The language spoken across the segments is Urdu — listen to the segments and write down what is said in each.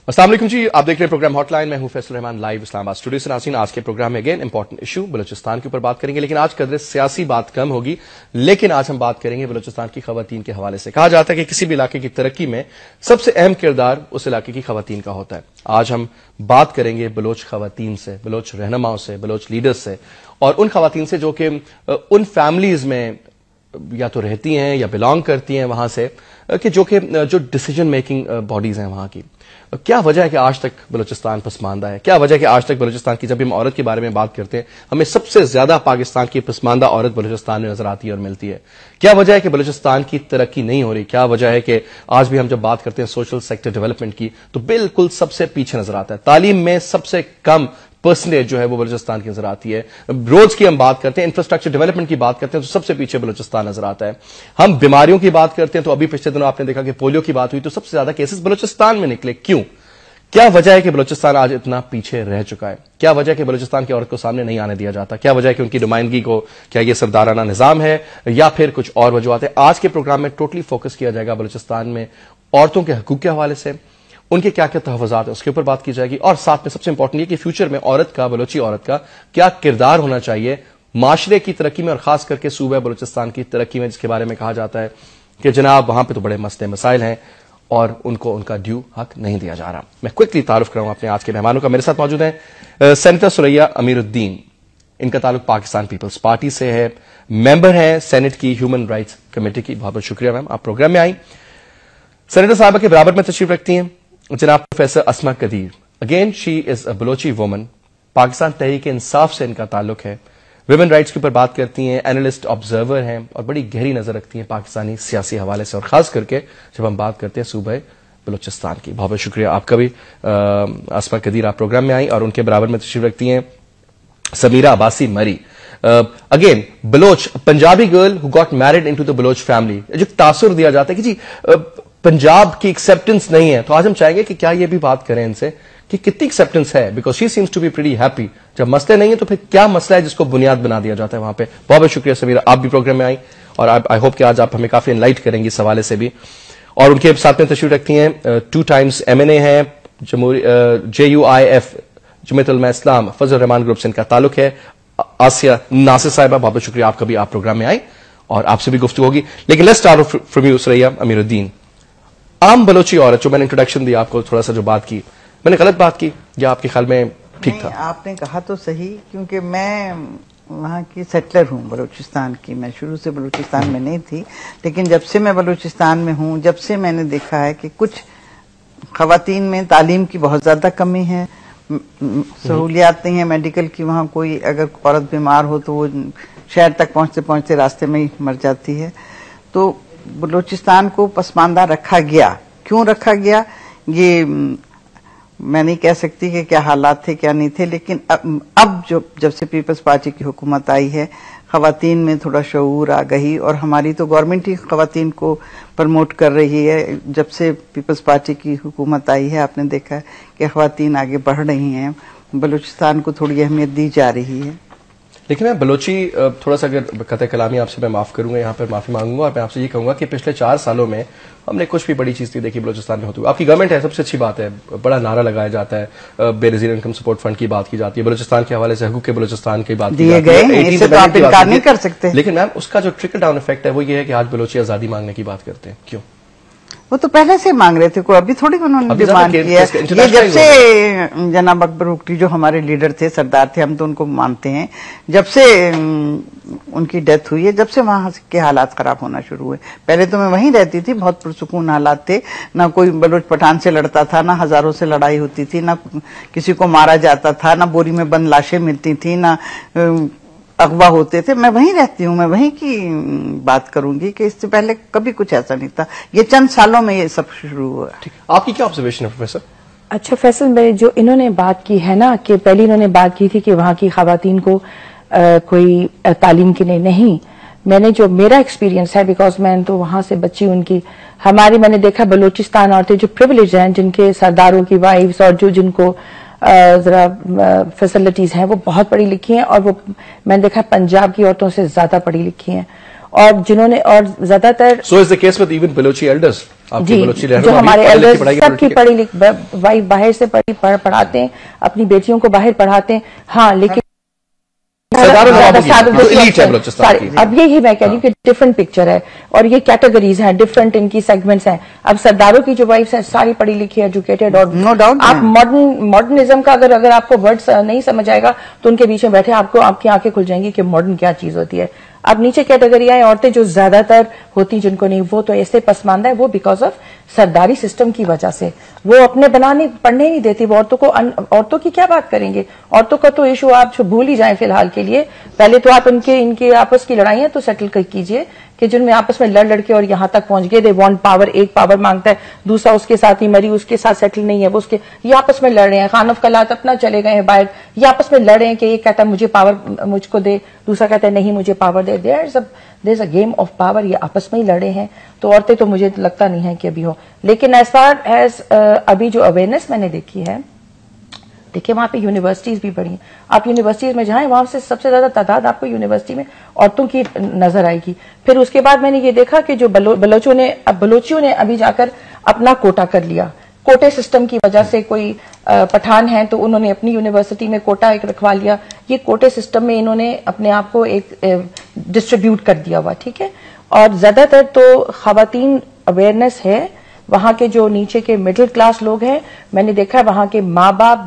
السلام علیکم جی، آپ دیکھ رہے ہیں پروگرام ہاٹ لائن. میں ہوں فیصل رحمان لائیو اسلام آباد اسٹوڈیو سے. ناظرین، آج کے پروگرام میں اگین امپورٹنٹ ایشو بلوچستان کے اوپر بات کریں گے، لیکن آج قدر سیاسی بات کم ہوگی. لیکن آج ہم بات کریں گے بلوچستان کی خواتین کے حوالے سے. کہا جاتا ہے کہ کسی بھی علاقے کی ترقی میں سب سے اہم کردار اس علاقے کی خواتین کا ہوتا ہے. آج ہم بات کریں گے بلوچ خواتین سے، بلوچ رہنماؤں سے، بلوچ لیڈرز سے، اور ان خواتین سے جو کہ ان فیملیز میں یا تو رہتی ہیں یا بلانگ کرتی ہیں وہاں سے، کہ جو ڈیسیجن میکنگ باڈیز ہیں وہاں کی. کیا وجہ ہے کہ آج تک بلوچستان پسماندہ ہے؟ کیا وجہ ہے کہ آج تک بلوچستان کی، جب ہم عورت کے بارے میں بات کرتے ہیں، ہمیں سب سے زیادہ پاکستان کی پسماندہ عورت بلوچستان میں نظر آتی ہے اور ملتی ہے؟ کیا وجہ ہے کہ بلوچستان کی ترقی نہیں ہو رہی؟ کیا وجہ ہے کہ آج بھی ہم جب بات کرتے ہیں سوشل سیکٹر ڈیولپمنٹ کی تو بالکل سب سے پیچھے نظر آتا ہے؟ تعلیم میں سب سے کم پرسنٹیج جو ہے وہ بلوچستان کی نظر آتی ہے. روڈز کی ہم بات کرتے ہیں، انفراسٹرکچر ڈیولپمنٹ کی بات کرتے ہیں تو سب سے پیچھے بلوچستان نظر آتا ہے. ہم بیماریوں کی بات کرتے ہیں تو ابھی پچھلے دنوں آپ نے دیکھا کہ پولیو کی بات ہوئی تو سب سے زیادہ کیسز بلوچستان میں نکلے. کیوں؟ کیا وجہ ہے کہ بلوچستان آج اتنا پیچھے رہ چکا ہے؟ کیا وجہ ہے کہ بلوچستان کی عورت کو سامنے نہیں آنے دیا جاتا؟ کیا وجہ ہے کہ ان کی نمائندگی کو، کیا یہ سردارانہ نظام ہے یا پھر کچھ اور وجوہات ہیں؟ آج کے پروگرام میں ٹوٹلی فوکس کیا جائے گا بلوچستان میں عورتوں کے حقوق کے حوالے سے، ان کے کیا کیا تحفظات ہیں اس کے اوپر بات کی جائے گی، اور ساتھ میں سب سے امپورٹنٹ یہ کہ فیوچر میں عورت کا، بلوچی عورت کا کیا کردار ہونا چاہیے معاشرے کی ترقی میں، اور خاص کر کے صوبہ بلوچستان کی ترقی میں، جس کے بارے میں کہا جاتا ہے کہ جناب وہاں پہ تو بڑے مسئلے مسائل ہیں اور ان کو ان کا ڈیو حق نہیں دیا جا رہا. میں کوئکلی تعارف کراؤں اپنے آج کے مہمانوں کا. میرے ساتھ موجود ہیں سینیٹر ثریا امیر الدین. ان کا تعلق پاکستان پیپلز پارٹی سے ہے، ممبر ہیں سینٹ کی ہیومن رائٹس کمیٹی کی. بہت بہت شکریہ میم، آپ پروگرام میں آئیں. سینیٹر صاحبہ کے برابر میں تشریف رکھتی ہیں جناب پروفیسر اسما قدیر. اگین شی از اے بلوچی وومن. پاکستان تحریک انصاف سے ان کا تعلق ہے. ویمن رائٹس کے اوپر بات کرتی ہیں، اینالسٹ آبزرور ہیں اور بڑی گہری نظر رکھتی ہیں پاکستانی سیاسی حوالے سے، اور خاص کر کے جب ہم بات کرتے ہیں صوبہ بلوچستان کی. بہت بہت شکریہ آپ کا بھی اسما قدیر، آپ پروگرام میں آئیں. اور ان کے برابر میں تشریف رکھتی ہیں Sameera Abbasi Marri. Again Baloch, Punjabi girl who got married into the Baloch family. جو تاثر دیا جاتا ہے کہ جی پنجاب کی ایکسیپٹنس نہیں ہے، تو آج ہم چاہیں گے کہ کیا یہ بھی بات کریں ان سے کہ کتنی ایکسیپٹنس ہے، because she seems to be pretty happy. جب مسئلے نہیں ہیں تو پھر کیا مسئلہ ہے جس کو بنیاد بنا دیا جاتا ہے وہاں پہ. بہت بہت شکریہ سمیرہ، آپ بھی پروگرام میں آئیں اور آئی ہوپ کہ آج آپ ہمیں کافی انلائٹ کریں گے اس حوالے سے بھی. اور ان کے ساتھ میں تشریف رکھتی ہیں 2 ٹائمز MNA ہیں، JUIF جمعیت علماء اسلام فضل الرحمان گروپ سے ان کا تعلق ہے، آسیہ ناصر صاحبہ. بہت بہت شکریہ آپ کا بھی، آپ پروگرام میں آئیں اور آپ سے بھی گفتگو ہوگی. لیکن let's start from you Suraiya Amir Uddin. عام بلوچی عورت، جو میں نے انٹروڈکشن دی آپ کو، تھوڑا سا جو بات کی، میں نے غلط بات کی یا آپ کے خیال میں ٹھیک تھا؟ آپ نے کہا تو صحیح، کیونکہ میں وہاں کی سیٹلر ہوں بلوچستان کی. میں شروع سے بلوچستان میں نہیں تھی، لیکن جب سے میں بلوچستان میں ہوں، جب سے میں نے دیکھا ہے کہ کچھ خواتین میں تعلیم کی بہت زیادہ کمی ہے، سہولیات نہیں ہیں میڈیکل کی. وہاں کوئی اگر عورت بیمار ہو تو وہ شہر تک پہنچتے پہنچتے راستے میں ہی مر جاتی ہے. تو بلوچستان کو پسماندہ رکھا گیا. کیوں رکھا گیا یہ میں نہیں کہہ سکتی کہ کیا حالات تھے کیا نہیں تھے، لیکن اب جب سے پیپلز پارٹی کی حکومت آئی ہے، خواتین میں تھوڑا شعور، آگہی، اور ہماری تو گورنمنٹ ہی خواتین کو پروموٹ کر رہی ہے. جب سے پیپلز پارٹی کی حکومت آئی ہے آپ نے دیکھا ہے کہ خواتین آگے بڑھ رہی ہیں، بلوچستان کو تھوڑی اہمیت دی جا رہی ہے. لیکن میں بلوچی تھوڑا سا اگر قطع کلامی آپ سے میں معاف کروں گا، یہاں پر معافی مانگوں گا، اور میں آپ سے یہ کہوں گا کہ پچھلے 4 سالوں میں ہم نے کچھ بھی بڑی چیز نہیں دیکھی بلوچستان میں ہوتی ہوئی. آپ کی گورنمنٹ ہے، سب سے اچھی بات ہے، بڑا نعرہ لگایا جاتا ہے، بے نظیر انکم سپورٹ فنڈ کی بات کی جاتی ہے، بلوچستان کے حوالے سے حقوق کے بلوچستان کی بات کی جاتی ہے، اس سے تو آپ انکار نہیں کر سکتے. لیکن میم اس کا جو ٹرکل ڈاؤن افیکٹ ہے وہ یہ ہے کہ آج بلوچی آزادی مانگنے کی بات کرتے ہیں. کیوں؟ وہ تو پہلے سے مانگ رہے تھے، کوئی ابھی تھوڑی انہوں نے ڈیمانڈ کی ہے. یہ جب سے جناب اکبر بگٹی جو ہمارے لیڈر تھے، سردار تھے، ہم تو ان کو مانتے ہیں، جب سے ان کی ڈیتھ ہوئی ہے، جب سے وہاں کے حالات خراب ہونا شروع ہوئے. پہلے تو میں وہیں رہتی تھی، بہت پرسکون حالات تھے، نہ کوئی بلوچ پٹھان سے لڑتا تھا، نہ ہزاروں سے لڑائی ہوتی تھی، نہ کسی کو مارا جاتا تھا، نہ بوری میں بند لاشیں ملتی تھیں، نہ اغوا ہوتے تھے. میں وہیں رہتی ہوں، میں وہیں کی بات کروں گی کہ اس سے پہلے کبھی کچھ ایسا نہیں تھا. یہ چند سالوں میں یہ سب شروع ہوا. آپ کی کیا آبزرویشن ہے پروفیسر؟ اچھا فیصل، میں جو انہوں نے بات کی ہے نا کہ پہلی انہوں نے بات کی تھی کہ وہاں کی خواتین کو کوئی تعلیم کے لیے نہیں. میں نے جو میرا ایکسپیرینس ہے، بیکاز میں تو وہاں سے بچی ان کی، ہماری میں نے دیکھا بلوچستان عورتیں جو پریویلیج ہیں، جن کے سرداروں کی وائفز اور جو جن کو ذرا فیسلٹیز ہیں، وہ بہت پڑھی لکھی ہیں، اور وہ میں نے دیکھا پنجاب کی عورتوں سے زیادہ پڑھی لکھی ہیں. اور جنہوں نے اور زیادہ تر so is the case with even Balochi elders جی جو ہمارے ایلڈرز سب کی پڑھی لکھی وائف باہر سے پڑھاتے ہیں اپنی بیٹیوں کو باہر پڑھاتے ہیں. ہاں لیکن اب یہی میں کہہ رہی ہوں کہ ڈفرنٹ پکچر ہے اور یہ کیٹیگریز ہیں, ڈفرنٹ ان کی سیگمنٹس ہیں. اب سرداروں کی جو وائفس ہیں ساری پڑھی لکھی ایجوکیٹڈ, اور نو ڈاؤٹ آپ ماڈرنزم کا اگر آپ کو ورڈ نہیں سمجھ آئے گا تو ان کے بیچ میں بیٹھے آپ کی آنکھیں کھل جائیں گی کہ ماڈرن کیا چیز ہوتی ہے. اب نیچے کیٹیگری آئے عورتیں جو زیادہ تر ہوتی جن کو نہیں, وہ تو ایسے پسماندہ ہے, وہ بیکاز آف سرداری سسٹم کی وجہ سے وہ اپنے پڑھنے نہیں دیتی. وہ عورتوں کی کیا بات کریں گے, عورتوں کا تو ایشو آپ بھول ہی جائیں فی الحال کے لیے. پہلے تو آپ ان کے آپس کی لڑائیاں تو سیٹل کیجئے کہ جن میں آپس میں لڑ کے اور یہاں تک پہنچ گئے. دے وانٹ پاور, ایک پاور مانگتا ہے, دوسرا اس کے ساتھ ہی مری, اس کے ساتھ سیٹل نہیں ہے, وہ اس کے یہ آپس میں لڑ رہے ہیں. خانف کلات اپنا چلے گئے ہیں باہر, یہ آپس میں لڑ رہے ہیں کہ ایک کہتا ہے مجھے پاور مجھ کو دے, دوسرا کہتا ہے نہیں مجھے power they. There is a game of power, یہ آپس میں ہی لڑے ہیں. تو عورتیں تو مجھے لگتا نہیں ہے کہ ابھی ہو. لیکن ایز فار ایز ابھی جو اویئرنیس میں نے دیکھی ہے, دیکھیں وہاں پہ یونیورسٹیز بھی بڑی ہیں. آپ یونیورسٹیز میں جائیں وہاں سے سب سے زیادہ تعداد آپ کو یونیورسٹی میں عورتوں کی نظر آئے گی. پھر اس کے بعد میں نے یہ دیکھا کہ جو بلوچیوں نے ابھی جا کر اپنا کوٹا کر لیا. کوٹے سسٹم کی وجہ سے کوئی پٹھان ہیں تو انہوں نے اپنی یونیورسٹی میں کوٹا ایک رکھوا لیا. یہ کوٹے سسٹم میں انہوں نے اپنے آپ کو ایک ڈسٹریبیوٹ کر دیا ہوا, ٹھیک ہے. اور زیادہ تر تو خواتین اویئرنیس ہے. وہاں کے جو نیچے کے مڈل کلاس لوگ ہیں, میں نے دیکھا ہے وہاں کے ماں باپ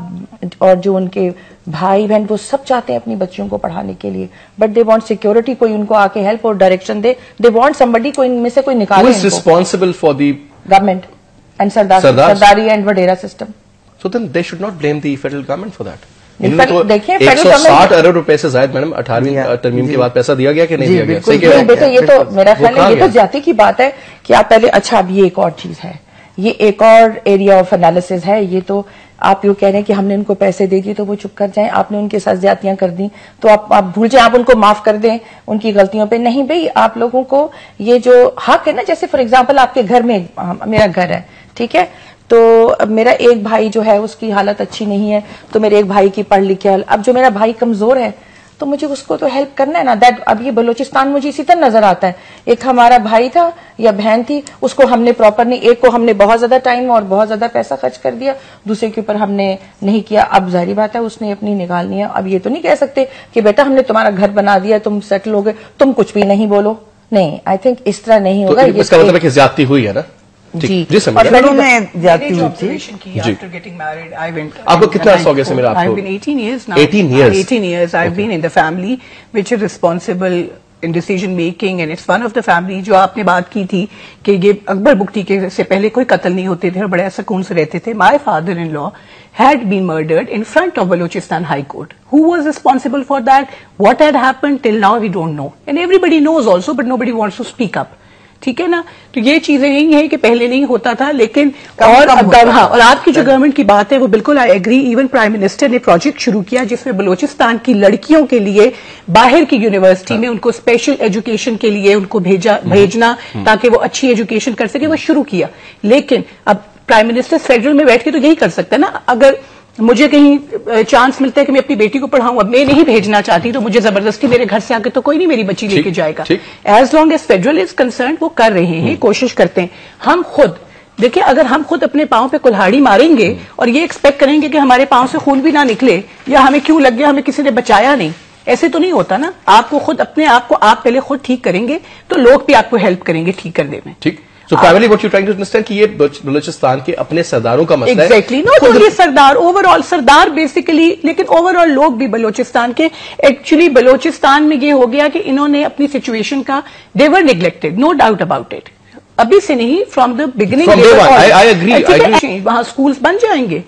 اور جو ان کے بھائی بہن وہ سب چاہتے ہیں اپنی بچیوں کو پڑھانے کے لیے, بٹ دے وانٹ سیکورٹی, کوئی ان کو آ کے ہیلپ اور ڈائریکشن دے. دے وانٹ سمبڈی, کوئی ان میں سے کوئی نکالے. Responsible for the government and سرداری اینڈ وڈیرا system. So then they should not blame the federal government for that. دیکھیں 160 ارب روپے سے زائد میڈم 18ویں ترمیم کے بعد پیسہ دیا گیا کہ نہیں دیا گیا؟ بیٹا یہ تو میرا خیال ہے یہ تو جاتی کی بات ہے کہ آپ پہلے, اچھا اب یہ ایک اور چیز ہے, یہ ایک اور ایریا آف انالیسز ہے. یہ تو آپ یوں کہہ رہے ہیں کہ ہم نے ان کو پیسے دے دیے تو وہ چپ کر جائیں, آپ نے ان کے ساتھ زیادتیاں کر دی تو آپ بھول جائیں, آپ ان کو معاف کر دیں ان کی غلطیوں پہ. نہیں بھائی, آپ لوگوں کو یہ جو حق ہے نا, جیسے فار ایگزامپل آپ کے گھر میں, میرا گھر ہے ٹھیک ہے, تو میرا ایک بھائی جو ہے اس کی حالت اچھی نہیں ہے, تو میرے ایک بھائی کی پڑھ لکھ کے, اب جو میرا بھائی کمزور ہے تو مجھے اس کو تو ہیلپ کرنا ہے نا. دیٹ اب یہ بلوچستان مجھے اسی طرح نظر آتا ہے. ایک ہمارا بھائی تھا یا بہن تھی, اس کو ہم نے پراپر نہیں, ایک کو ہم نے بہت زیادہ ٹائم اور بہت زیادہ پیسہ خرچ کر دیا, دوسرے کے اوپر ہم نے نہیں کیا. اب ظاہری بات ہے اس نے اپنی نکالنی ہے. اب یہ تو نہیں کہہ سکتے کہ بیٹا ہم نے تمہارا گھر بنا دیا, تم سیٹل ہو گئے, تم کچھ بھی نہیں بولو. نہیں, آئی تھنک اس طرح نہیں ہوگا. اس کا مطلب ہے کہ زیادتی ہوئی ہے نا. جی, اور میں جاتی ہوئی تھی. آپ کو کتنا عرصہ ہو گیا سے میرا؟ I've been 18 years now. 18 years. 18 years. I've been in the family which is responsible in decision making, and it's one of the family جو آپ نے بات کی تھی کہ یہ اکبر بگٹی کے سے پہلے کوئی قتل نہیں ہوتے تھے اور بڑے سکون سے رہتے تھے. My father-in-law had been murdered in front of Balochistan High Court. Who was responsible for that? What had happened? Till now we don't know. And everybody knows also, but nobody wants to speak up. ٹھیک ہے نا. تو یہ چیزیں یہی ہیں کہ پہلے نہیں ہوتا تھا, لیکن اور آپ کی جو گورنمنٹ کی بات ہے وہ بالکل I agree. Even prime minister نے پروجیکٹ شروع کیا جس میں بلوچستان کی لڑکیوں کے لیے باہر کی یونیورسٹی میں ان کو اسپیشل ایجوکیشن کے لیے ان کو بھیجنا تاکہ وہ اچھی ایجوکیشن کر سکے, وہ شروع کیا. لیکن اب پرائم منسٹر فیڈرل میں بیٹھ کے تو یہی کر سکتا ہے نا. اگر مجھے کہیں چانس ملتا ہے کہ میں اپنی بیٹی کو پڑھاؤں, اب میں نہیں بھیجنا چاہتی تو مجھے زبردستی میرے گھر سے آ کے تو کوئی نہیں میری بچی لے کے جائے گا. As long as federal is concerned وہ کر رہے ہیں, کوشش کرتے ہیں. ہم خود دیکھیں, اگر ہم خود اپنے پاؤں پہ کلہاڑی ماریں گے اور یہ ایکسپیکٹ کریں گے کہ ہمارے پاؤں سے خون بھی نہ نکلے یا ہمیں کیوں لگ گیا, ہمیں کسی نے بچایا نہیں, ایسے تو نہیں ہوتا نا. آپ کو خود اپنے آپ کو آپ پہلے خود ٹھیک کریں گے تو لوگ بھی آپ کو ہیلپ کریں گے ٹھیک کرنے میں. ٹھیک. So primarily what you're trying to understand کہ یہ بلوچستان کے اپنے سرداروں کا مسئلہ ہے. Exactly. Not only Sardar, overall Sardar basically, لیکن overall لوگ بھی بلوچستان کے. ایکچولی بلوچستان میں یہ ہو گیا کہ انہوں نے اپنی سچویشن کا they were neglected, no doubt about it. ابھی سے نہیں, from the beginning. From day one. I agree. وہاں اسکولز بن جائیں گے,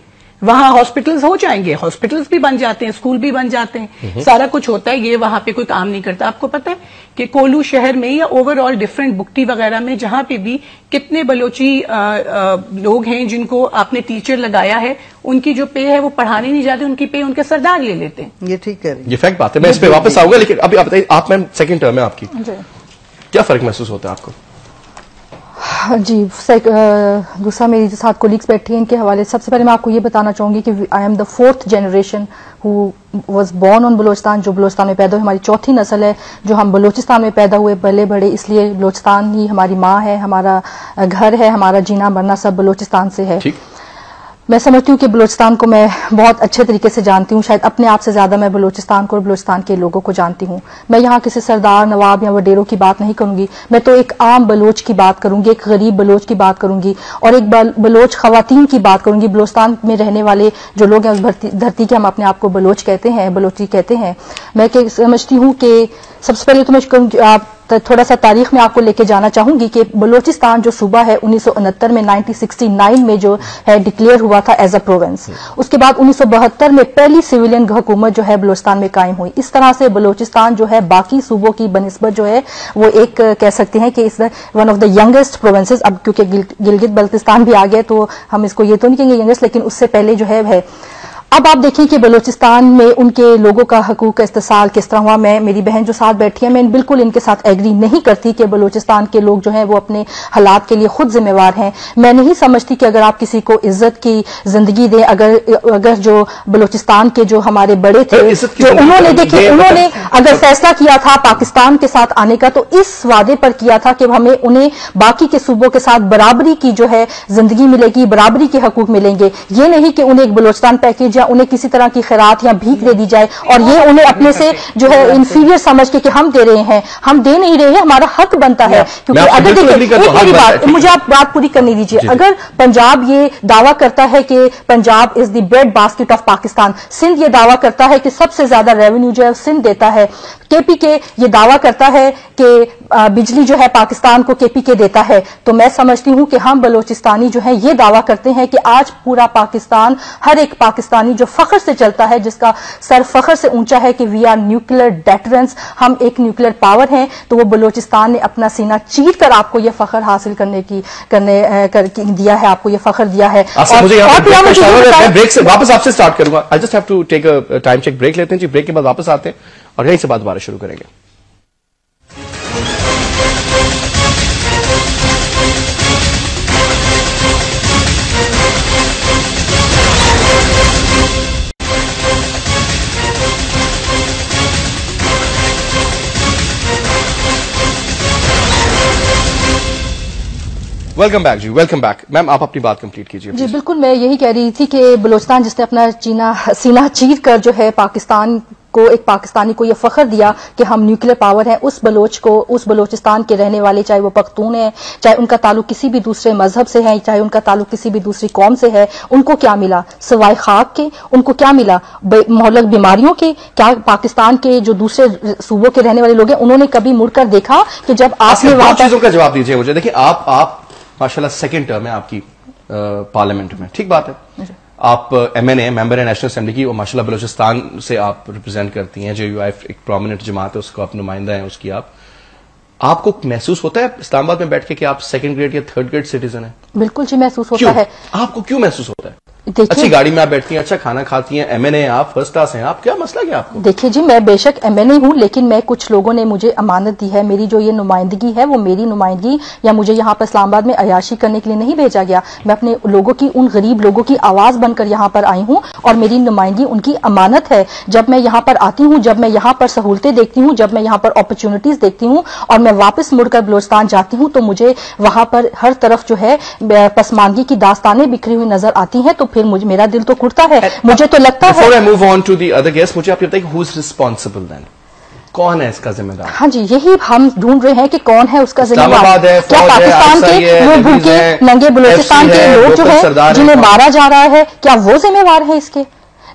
وہاں ہاسپٹلز ہو جائیں گے, ہاسپٹلز بھی بن جاتے ہیں, اسکول بھی بن جاتے ہیں, سارا کچھ ہوتا ہے. یہ وہاں پہ کوئی کام نہیں کرتا. آپ کو پتا ہے کہ کولو شہر میں یا اوور آل ڈفرینٹ بگٹی وغیرہ میں جہاں پہ بھی کتنے بلوچی لوگ ہیں جن کو آپ نے ٹیچر لگایا ہے, ان کی جو پے ہے وہ پڑھانے نہیں جاتے, ان کی پے ان کے سردار لے لیتے ہیں. یہ ٹھیک ہے, یہ فیکٹ بات ہے. میں اس پہ واپس آؤں گا, لیکن ابھی آپ بتائیے, آپ میم سیکنڈ ٹرم ہے آپ کی, کیا فرق محسوس ہوتا ہے آپ کو؟ جی دوسرا میری جو ساتھ کولیگس بیٹھے ہیں ان کے حوالے سب سے پہلے میں آپ کو یہ بتانا چاہوں گی کہ I am the 4th generation who was born on Balochistan, جو بلوچستان میں پیدا ہوئی. ہماری چوتھی نسل ہے جو ہم بلوچستان میں پیدا ہوئے پلے بڑے, اس لیے بلوچستان ہی ہماری ماں ہے, ہمارا گھر ہے, ہمارا جینا مرنا سب بلوچستان سے ہے. میں سمجھتی ہوں کہ بلوچستان کو میں بہت اچھے طریقے سے جانتی ہوں, شاید اپنے آپ سے زیادہ میں بلوچستان کو اور بلوچستان کے لوگوں کو جانتی ہوں. میں یہاں کسی سردار نواب یا وڈیروں کی بات نہیں کروں گی, میں تو ایک عام بلوچ کی بات کروں گی, ایک غریب بلوچ کی بات کروں گی, اور ایک بلوچ خواتین کی بات کروں گی. بلوچستان میں رہنے والے جو لوگ ہیں اس دھرتی کے, ہم اپنے آپ کو بلوچ کہتے ہیں, بلوچی کہتے ہیں. میں سمجھتی ہوں کہ سب سے پہلے تو میں آپ تھوڑا سا تاریخ میں آپ کو لے کے جانا چاہوں گی کہ بلوچستان جو صوبہ ہے 1969 میں 1969 میں جو ہے ڈکلیئر ہوا تھا ایز اے پروونس. اس کے بعد 1972 میں پہلی سویلین حکومت جو ہے بلوچستان میں قائم ہوئی. اس طرح سے بلوچستان جو ہے باقی صوبوں کی بنسبت جو ہے وہ ایک کہہ سکتے ہیں کہ one of the youngest provinces. اب کیونکہ گلگت بلتستان بھی آ گئے تو ہم اس کو یہ تو نہیں کہیں گے ینگسٹ, لیکن اس سے پہلے جو ہے. اب آپ دیکھیں کہ بلوچستان میں ان کے لوگوں کا حقوق کا استحصال کس طرح ہوا. میری بہن جو ساتھ بیٹھی ہے, میں بالکل ان کے ساتھ ایگری نہیں کرتی کہ بلوچستان کے لوگ جو ہیں وہ اپنے حالات کے لیے خود ذمہ وار ہیں. میں نہیں سمجھتی کہ اگر آپ کسی کو عزت کی زندگی دیں, اگر جو بلوچستان کے جو ہمارے بڑے تھے جو انہوں نے دیکھیں انہوں نے اگر فیصلہ کیا تھا پاکستان کے ساتھ آنے کا, تو اس وعدے پر کیا تھا کہ ہمیں انہیں باقی کے صوبوں کے ساتھ برابری کی جو ہے زندگی ملے گی, برابری کے حقوق ملیں گے. یہ نہیں کہ انہیں ایک بلوچستان پیکیج یا انہیں کسی طرح کی خیرات یا بھیک دے دی جائے اور یہ انہیں اپنے سے جو ہے انفیریئر سمجھ کے کہ ہم دے رہے ہیں, ہم دے نہیں رہے ہیں, ہمارا حق بنتا ہے. کیونکہ اگر دیکھیں مجھے آپ بات پوری کرنے دیجیے. اگر پنجاب یہ دعویٰ کرتا ہے کہ Punjab is the bread basket of Pakistan, Sindh یہ دعویٰ کرتا ہے کہ سب سے زیادہ ریونیو جو ہے سندھ دیتا ہے, کے پی کے یہ دعویٰ کرتا ہے کہ بجلی جو ہے پاکستان کو کے پی کے دیتا ہے, تو میں سمجھتی ہوں کہ ہم بلوچستانی جو ہیں یہ دعویٰ کرتے ہیں کہ آج پورا پاکستان, ہر ایک پاکستانی جو فخر سے چلتا ہے, جس کا سر فخر سے اونچا ہے کہ وی آر نیوکلیر ڈیٹرنس, ہم ایک نیوکلیر پاور ہیں, تو وہ بلوچستان نے اپنا سینہ چیر کر آپ کو یہ فخر حاصل دیا ہے, آپ کو یہ فخر دیا ہے. بریک سے واپس آپ سے سٹارٹ کروں گا. I just have to take a time check, break لیتے ہیں جی, بریک کے بعد واپس آتے ہیں اور یہیں سے بات دوبارہ شروع کریں گے. ویلکم بیک جی, ویلکم بیک. میم آپ اپنی بات کمپلیٹ کیجیے. جی بالکل, میں یہی کہہ رہی تھی کہ بلوچستان جس نے اپنا سینہ چیر کر جو ہے پاکستان کو, ایک پاکستانی کو یہ فخر دیا کہ ہم نیوکلیر پاور ہیں, اس بلوچ کو, اس بلوچستان کے رہنے والے, چاہے وہ پختون ہیں, چاہے ان کا تعلق کسی بھی دوسرے مذہب سے ہے, چاہے ان کا تعلق کسی بھی دوسری قوم سے ہے, ان کو کیا ملا سوائے خاک کے؟ ان کو کیا ملا مہلک بیماریوں کے؟ کیا پاکستان کے جو دوسرے صوبوں کے رہنے والے لوگ ہیں انہوں نے کبھی مڑ کر دیکھا کہ جب آپ نے وہاں چیزوں کا جواب دیجیے مجھے. دیکھیں آپ ماشاءاللہ سیکنڈ ٹرم ہے آپ کی پارلیمنٹ میں, ٹھیک بات ہے, آپ ایم این اے ممبر ہیں نیشنل اسمبلی کی, اور ماشاءاللہ بلوچستان سے آپ ریپرزینٹ کرتی ہیں, جو یو آئی ایک پرومیننٹ جماعت ہے, اس کو آپ نمائندہ ہیں اس کی. آپ کو محسوس ہوتا ہے اسلام آباد میں بیٹھ کے کہ آپ سیکنڈ گریڈ یا تھرڈ گریڈ سٹیزن ہیں؟ بالکل جی محسوس ہوتا ہے. آپ کو کیوں محسوس ہوتا ہے؟ اچھی گاڑی میں آپ بیٹھتی ہیں, اچھا کھانا کھاتی ہیں, ایم این اے آپ فرسٹ کلاس ہیں, آپ کیا مسئلہ کیا آپ کو؟ دیکھیے جی, میں بے شک ایم این اے ہوں, لیکن میں کچھ لوگوں نے مجھے امانت دی ہے, میری جو یہ نمائندگی ہے وہ میری نمائندگی یا مجھے یہاں پر اسلام آباد میں عیاشی کرنے کے لیے نہیں بھیجا گیا. میں اپنے لوگوں کی, ان غریب لوگوں کی آواز بن کر یہاں پر آئی ہوں, اور میری نمائندگی ان کی امانت ہے. جب میں یہاں پر آتی ہوں, جب میں یہاں پر سہولتیں دیکھتی ہوں, جب میں یہاں پر اپرچونٹیز دیکھتی ہوں, اور میں واپس مڑ کر بلوچستان جاتی ہوں, تو مجھے وہاں پر ہر طرف جو ہے پسماندگی کی داستانیں بکھری ہوئی نظر آتی ہیں, تو پھر میرا دل تو کرتا ہے. مجھے تو لگتا ہے, Before I move on to the other guest, مجھے آپ یہ بتائیے who is responsible then? کون ہے اس کا ذمہ دار؟ ہاں جی, یہی ہم ڈھونڈ رہے ہیں کہ کون ہے اس کا ذمہ دار. کیا پاکستان کے وہ بھوکے ننگے بلوچستان کے لوگ جو ہیں جنہیں مارا جا رہا ہے, کیا وہ ذمہ وار ہیں اس کے؟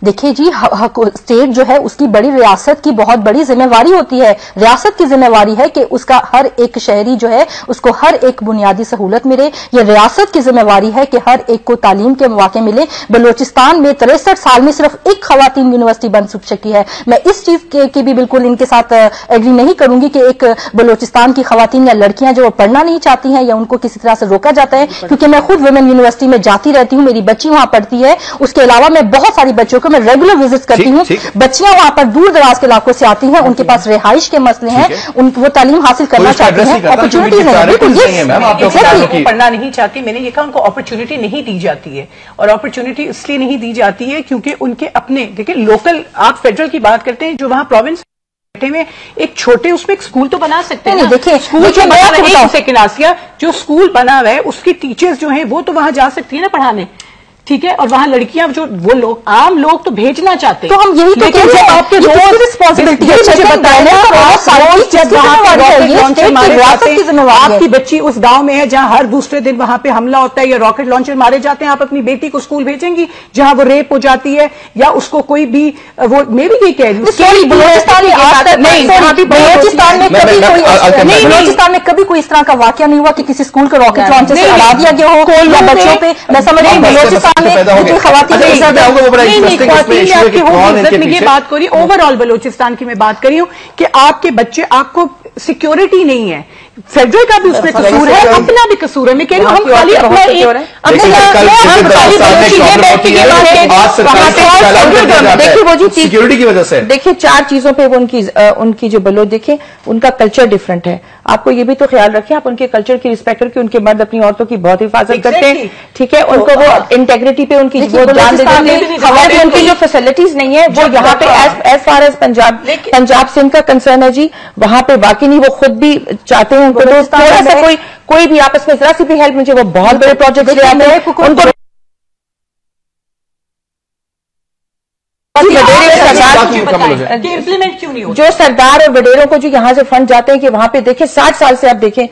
دیکھیے جی, اسٹیٹ جو ہے اس کی بڑی, ریاست کی بہت بڑی ذمہ واری ہوتی ہے. ریاست کی ذمہ واری ہے کہ اس کا ہر ایک شہری جو ہے اس کو ہر ایک بنیادی سہولت ملے. یہ ریاست کی ذمہ واری ہے کہ ہر ایک کو تعلیم کے مواقع ملے. بلوچستان میں 63 سال میں صرف ایک خواتین یونیورسٹی بن سکی ہے. میں اس چیز کی بھی بالکل ان کے ساتھ ایگری نہیں کروں گی کہ ایک بلوچستان کی خواتین یا لڑکیاں جو پڑھنا نہیں چاہتی ہیں یا ان کو کسی طرح سے روکا جاتا ہے, کیونکہ میں خود ویمن یونیورسٹی میں جاتی رہتی ہوں, میری بچی وہاں پڑھتی ہے. اس کے علاوہ میں بہت ساری بچوں کو میں ریگولر وزٹ کرتی ہوں. بچیاں وہاں پر دور دراز کے علاقوں سے آتی ہیں, ان کے پاس رہائش کے مسئلے ہیں, وہ تعلیم حاصل کرنا چاہتے ہیں, اپرچونیٹیز ہیں, پڑھنا نہیں چاہتی. میں نے یہ کہا ان کو اپرچونٹی نہیں دی جاتی ہے, اور اپرچونٹی اس لیے نہیں دی جاتی ہے کیونکہ ان کے اپنے, دیکھیں لوکل, آپ فیڈرل کی بات کرتے ہیں, جو وہاں پروونس میں ایک چھوٹے اس میں ایک اسکول تو بنا سکتے ہیں. دیکھیں سیکنڈ آسیہ جو اسکول بنا ہوا ہے اس کی ٹیچرز جو ہیں وہ تو وہاں جا سکتی ہیں نا پڑھانے, ٹھیک ہے, اور وہاں لڑکیاں جو وہ لوگ عام لوگ تو بھیجنا چاہتے ہیں. تو ہم یہی تو کہتے ہیں آپ کے رسپانسبلٹی آپ کی بچی اس گاؤں میں ہے جہاں ہر دوسرے دن وہاں پہ حملہ ہوتا ہے یا راکٹ لانچر مارے جاتے ہیں, آپ اپنی بیٹی کو اسکول بھیجیں گی جہاں وہ ریپ ہو جاتی ہے یا اس کو کوئی بھی, وہ میں بھی یہ کہہ رہی ہوں بلوچستان میں کبھی کوئی اس طرح کا واقعہ نہیں ہوا کہ کسی اسکول کا راکٹ لانچر سے ہٹا دیا گیا ہو یا بچوں پہ. میں سمجھ رہی ہوں یہ بات کری اوور آل بلوچستان کی میں بات کری ہوں کہ آپ کے بچے, آپ کو سیکیورٹی نہیں ہے. فیڈرل کا بھی اس میں قصور ہے, اپنا بھی قصور ہے. میں کہہ رہی ہوں ہم خالی سیکورٹی کی وجہ سے دیکھیے 4 چیزوں پہ وہ ان کی جو بلوچ دیکھیں, ان کا کلچر ڈفرنٹ ہے. آپ کو یہ بھی تو خیال رکھیں, آپ ان کے کلچر کی ریسپیکٹ کر کے ان کے مرد اپنی عورتوں کی بہت حفاظت کرتے ہیں, ٹھیک ہے, ان کو وہ انٹیگریٹی پہ ان کی وہ جان دے دیتے ہیں. ان کی جو فیسلٹیز نہیں ہے وہ یہاں پہ ایز فار ایز پنجاب سے ان کا کنسرن ہے جی, وہاں پہ واقعی نہیں, وہ خود بھی چاہتے ہیں ان کو تھوڑا سا کوئی بھی آپس میں ذرا سی بھی ہیلپ مجھے, وہ بہت بڑے پروجیکٹ لے آتے ہیں. ان کو جو سردار اور وڈیروں کو جو یہاں سے فنڈ جاتے ہیں کہ وہاں پہ دیکھیں 60 سال سے آپ دیکھیں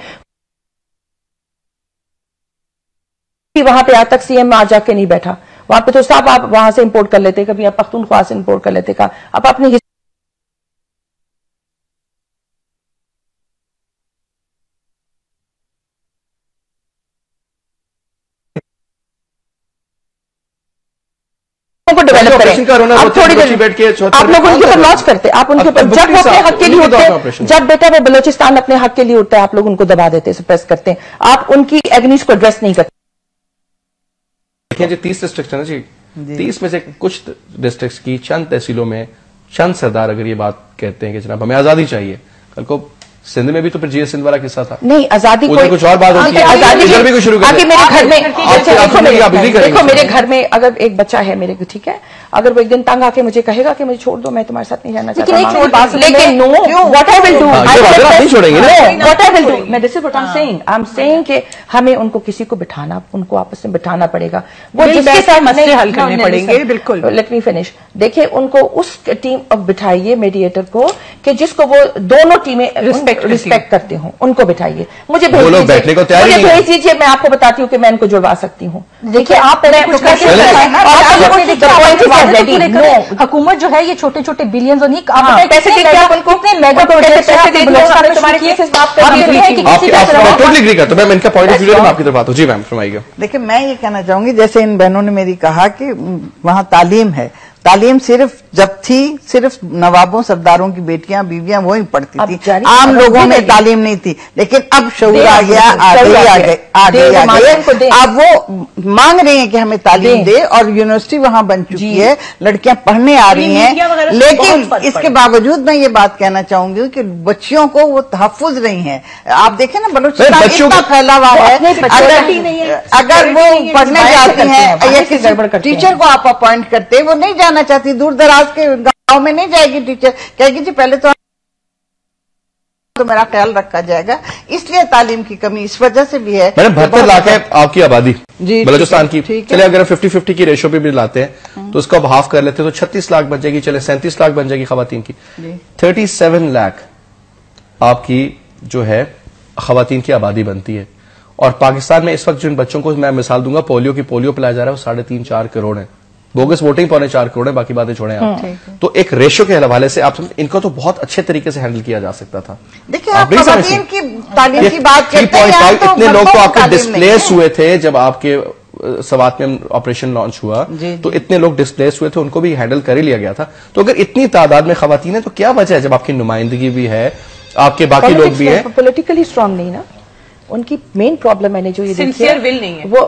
وہاں پہ آج تک سی ایم آ جا کے نہیں بیٹھا, وہاں پہ تو صاحب آپ وہاں سے امپورٹ کر لیتے, کبھی آپ پختونخوا سے امپورٹ کر لیتے, آپ اپنی ڈیولپ کریں. آپ تھوڑی دیر آپ لوگ ان کے اوپر لانچ کرتے, آپ ان کے اوپر جب وہ اپنے حق کے لیے اٹھتے ہیں, جب بیٹا وہ بلوچستان اپنے حق کے لیے اٹھتا ہے, آپ لوگ ان کو دبا دیتے, سپریس کرتے ہیں, آپ ان کی ایگنیز کو ایڈریس نہیں کرتے. دیکھیں جی 30 ڈسٹرکٹ ہے نا جی, 30 میں سے کچھ ڈسٹرکٹس کی چند تحصیلوں میں چند سردار اگر یہ بات کہتے ہیں کہ جناب ہمیں آزادی چاہیے, کل کو سندھ میں بھی تو پھر جی ایس سندھ والا قصہ تھا. نہیں آزادی کوئی کچھ اور بات ہوتی ہے, ادھر بھی کچھ شروع کریں. دیکھو میرے گھر میں اگر ایک بچہ ہے میرے, ٹھیک ہے, اگر وہ ایک دن تنگ آ کے مجھے کہے گا کہ مجھے چھوڑ دو, میں تمہارے ساتھ نہیں رہنا چاہتا, لیکن no what I will do, what I will do, میں this is what I am seeing کہ ہمیں ان کو کسی کو بٹھانا, ان کو آپس میں بٹھانا پڑے گا, وہ جس کے ساتھ مسئلے حل کرنے پڑیں گے. بالکل, لیٹ می فنش. دیکھیں ان کو اس ٹیم بٹھائیے میڈیٹر کو کہ جس کو وہ دونوں ٹیمیں رسپیکٹ کرتے ہوں, ان کو بٹھائیے, مجھے بھیج دیجیے, میں آپ کو بتاتی ہوں کہ میں ان کو جڑوا سکتی ہوں. دیکھیے آپ حکومت جو ہے یہ چھوٹے چھوٹے بلینز اور دیکھیں میں یہ کہنا چاہوں گی, جیسے ان بہنوں نے میری کہا کہ وہاں تعلیم ہے, تعلیم صرف جب تھی صرف نوابوں سرداروں کی بیٹیاں بیویاں وہی پڑھتی تھی, عام لوگوں میں تعلیم نہیں تھی. لیکن اب شعور آ گیا, اب وہ مانگ رہے ہیں کہ ہمیں تعلیم دے, اور یونیورسٹی وہاں بن چکی ہے, لڑکیاں پڑھنے آ رہی ہیں. لیکن اس کے باوجود میں یہ بات کہنا چاہوں گی کہ بچیوں کو وہ تحفظ نہیں ہے. آپ دیکھیں نا بلوچستان اتنا پھیلا ہوا ہے, اگر وہ پڑھنے جاتی ہیں یا کسی ٹیچر کو آپ اپوائنٹ کرتے, وہ نہیں جانا چاہتی, دور دراز کے گاؤں میں نہیں جائے گی ٹیچر, کہے گی جی پہلے تو میرا خیال رکھا جائے گا. اس لیے تعلیم کی کمی اس وجہ سے بھی ہے. 72 لاکھ ہے آپ کی آبادی بلوچستان کی, چلے اگر 50-50 کی ریشو پہ بھی لاتے ہیں تو اس کو اب ہاف کر لیتے ہیں تو 36 لاکھ بن جائے گی, چلے 37 لاکھ بن جائے گی خواتین کی. 37 لاکھ آپ کی جو ہے خواتین کی آبادی بنتی ہے. اور پاکستان میں اس وقت جن بچوں کو میں مثال دوں گا, پولیو پلایا جا رہا ہے, وہ 3.5-4 کروڑ ہے. بوگس ووٹنگ 4.5 کروڑ ہے, باقی باتیں چھوڑیں آپ. تو ایک ریشو کے حوالے سے آپ ان کو تو بہت اچھے طریقے سے ہینڈل کیا جا سکتا تھا. دیکھیں آپ خواتین کی تعلیم کی بات کرتے ہیں, اتنے لوگ تو آپ کے ڈسپلیس ہوئے تھے جب آپ کے سوات میں آپریشن لانچ ہوا, تو اتنے لوگ ڈسپلیس ہوئے تھے, ان کو بھی ہینڈل کر ہی لیا گیا تھا. تو اگر اتنی تعداد میں خواتین ہیں تو کیا وجہ ہے, جب آپ کی نمائندگی بھی ہے, آپ کے باقی لوگ بھی ہیں, پولیٹیکلی اسٹرانگ نہیں نا. ان کی مین پرابلم میں نے جو یہ سنسیئر ول نہیں ہے, وہ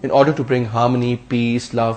in order to bring harmony, peace, love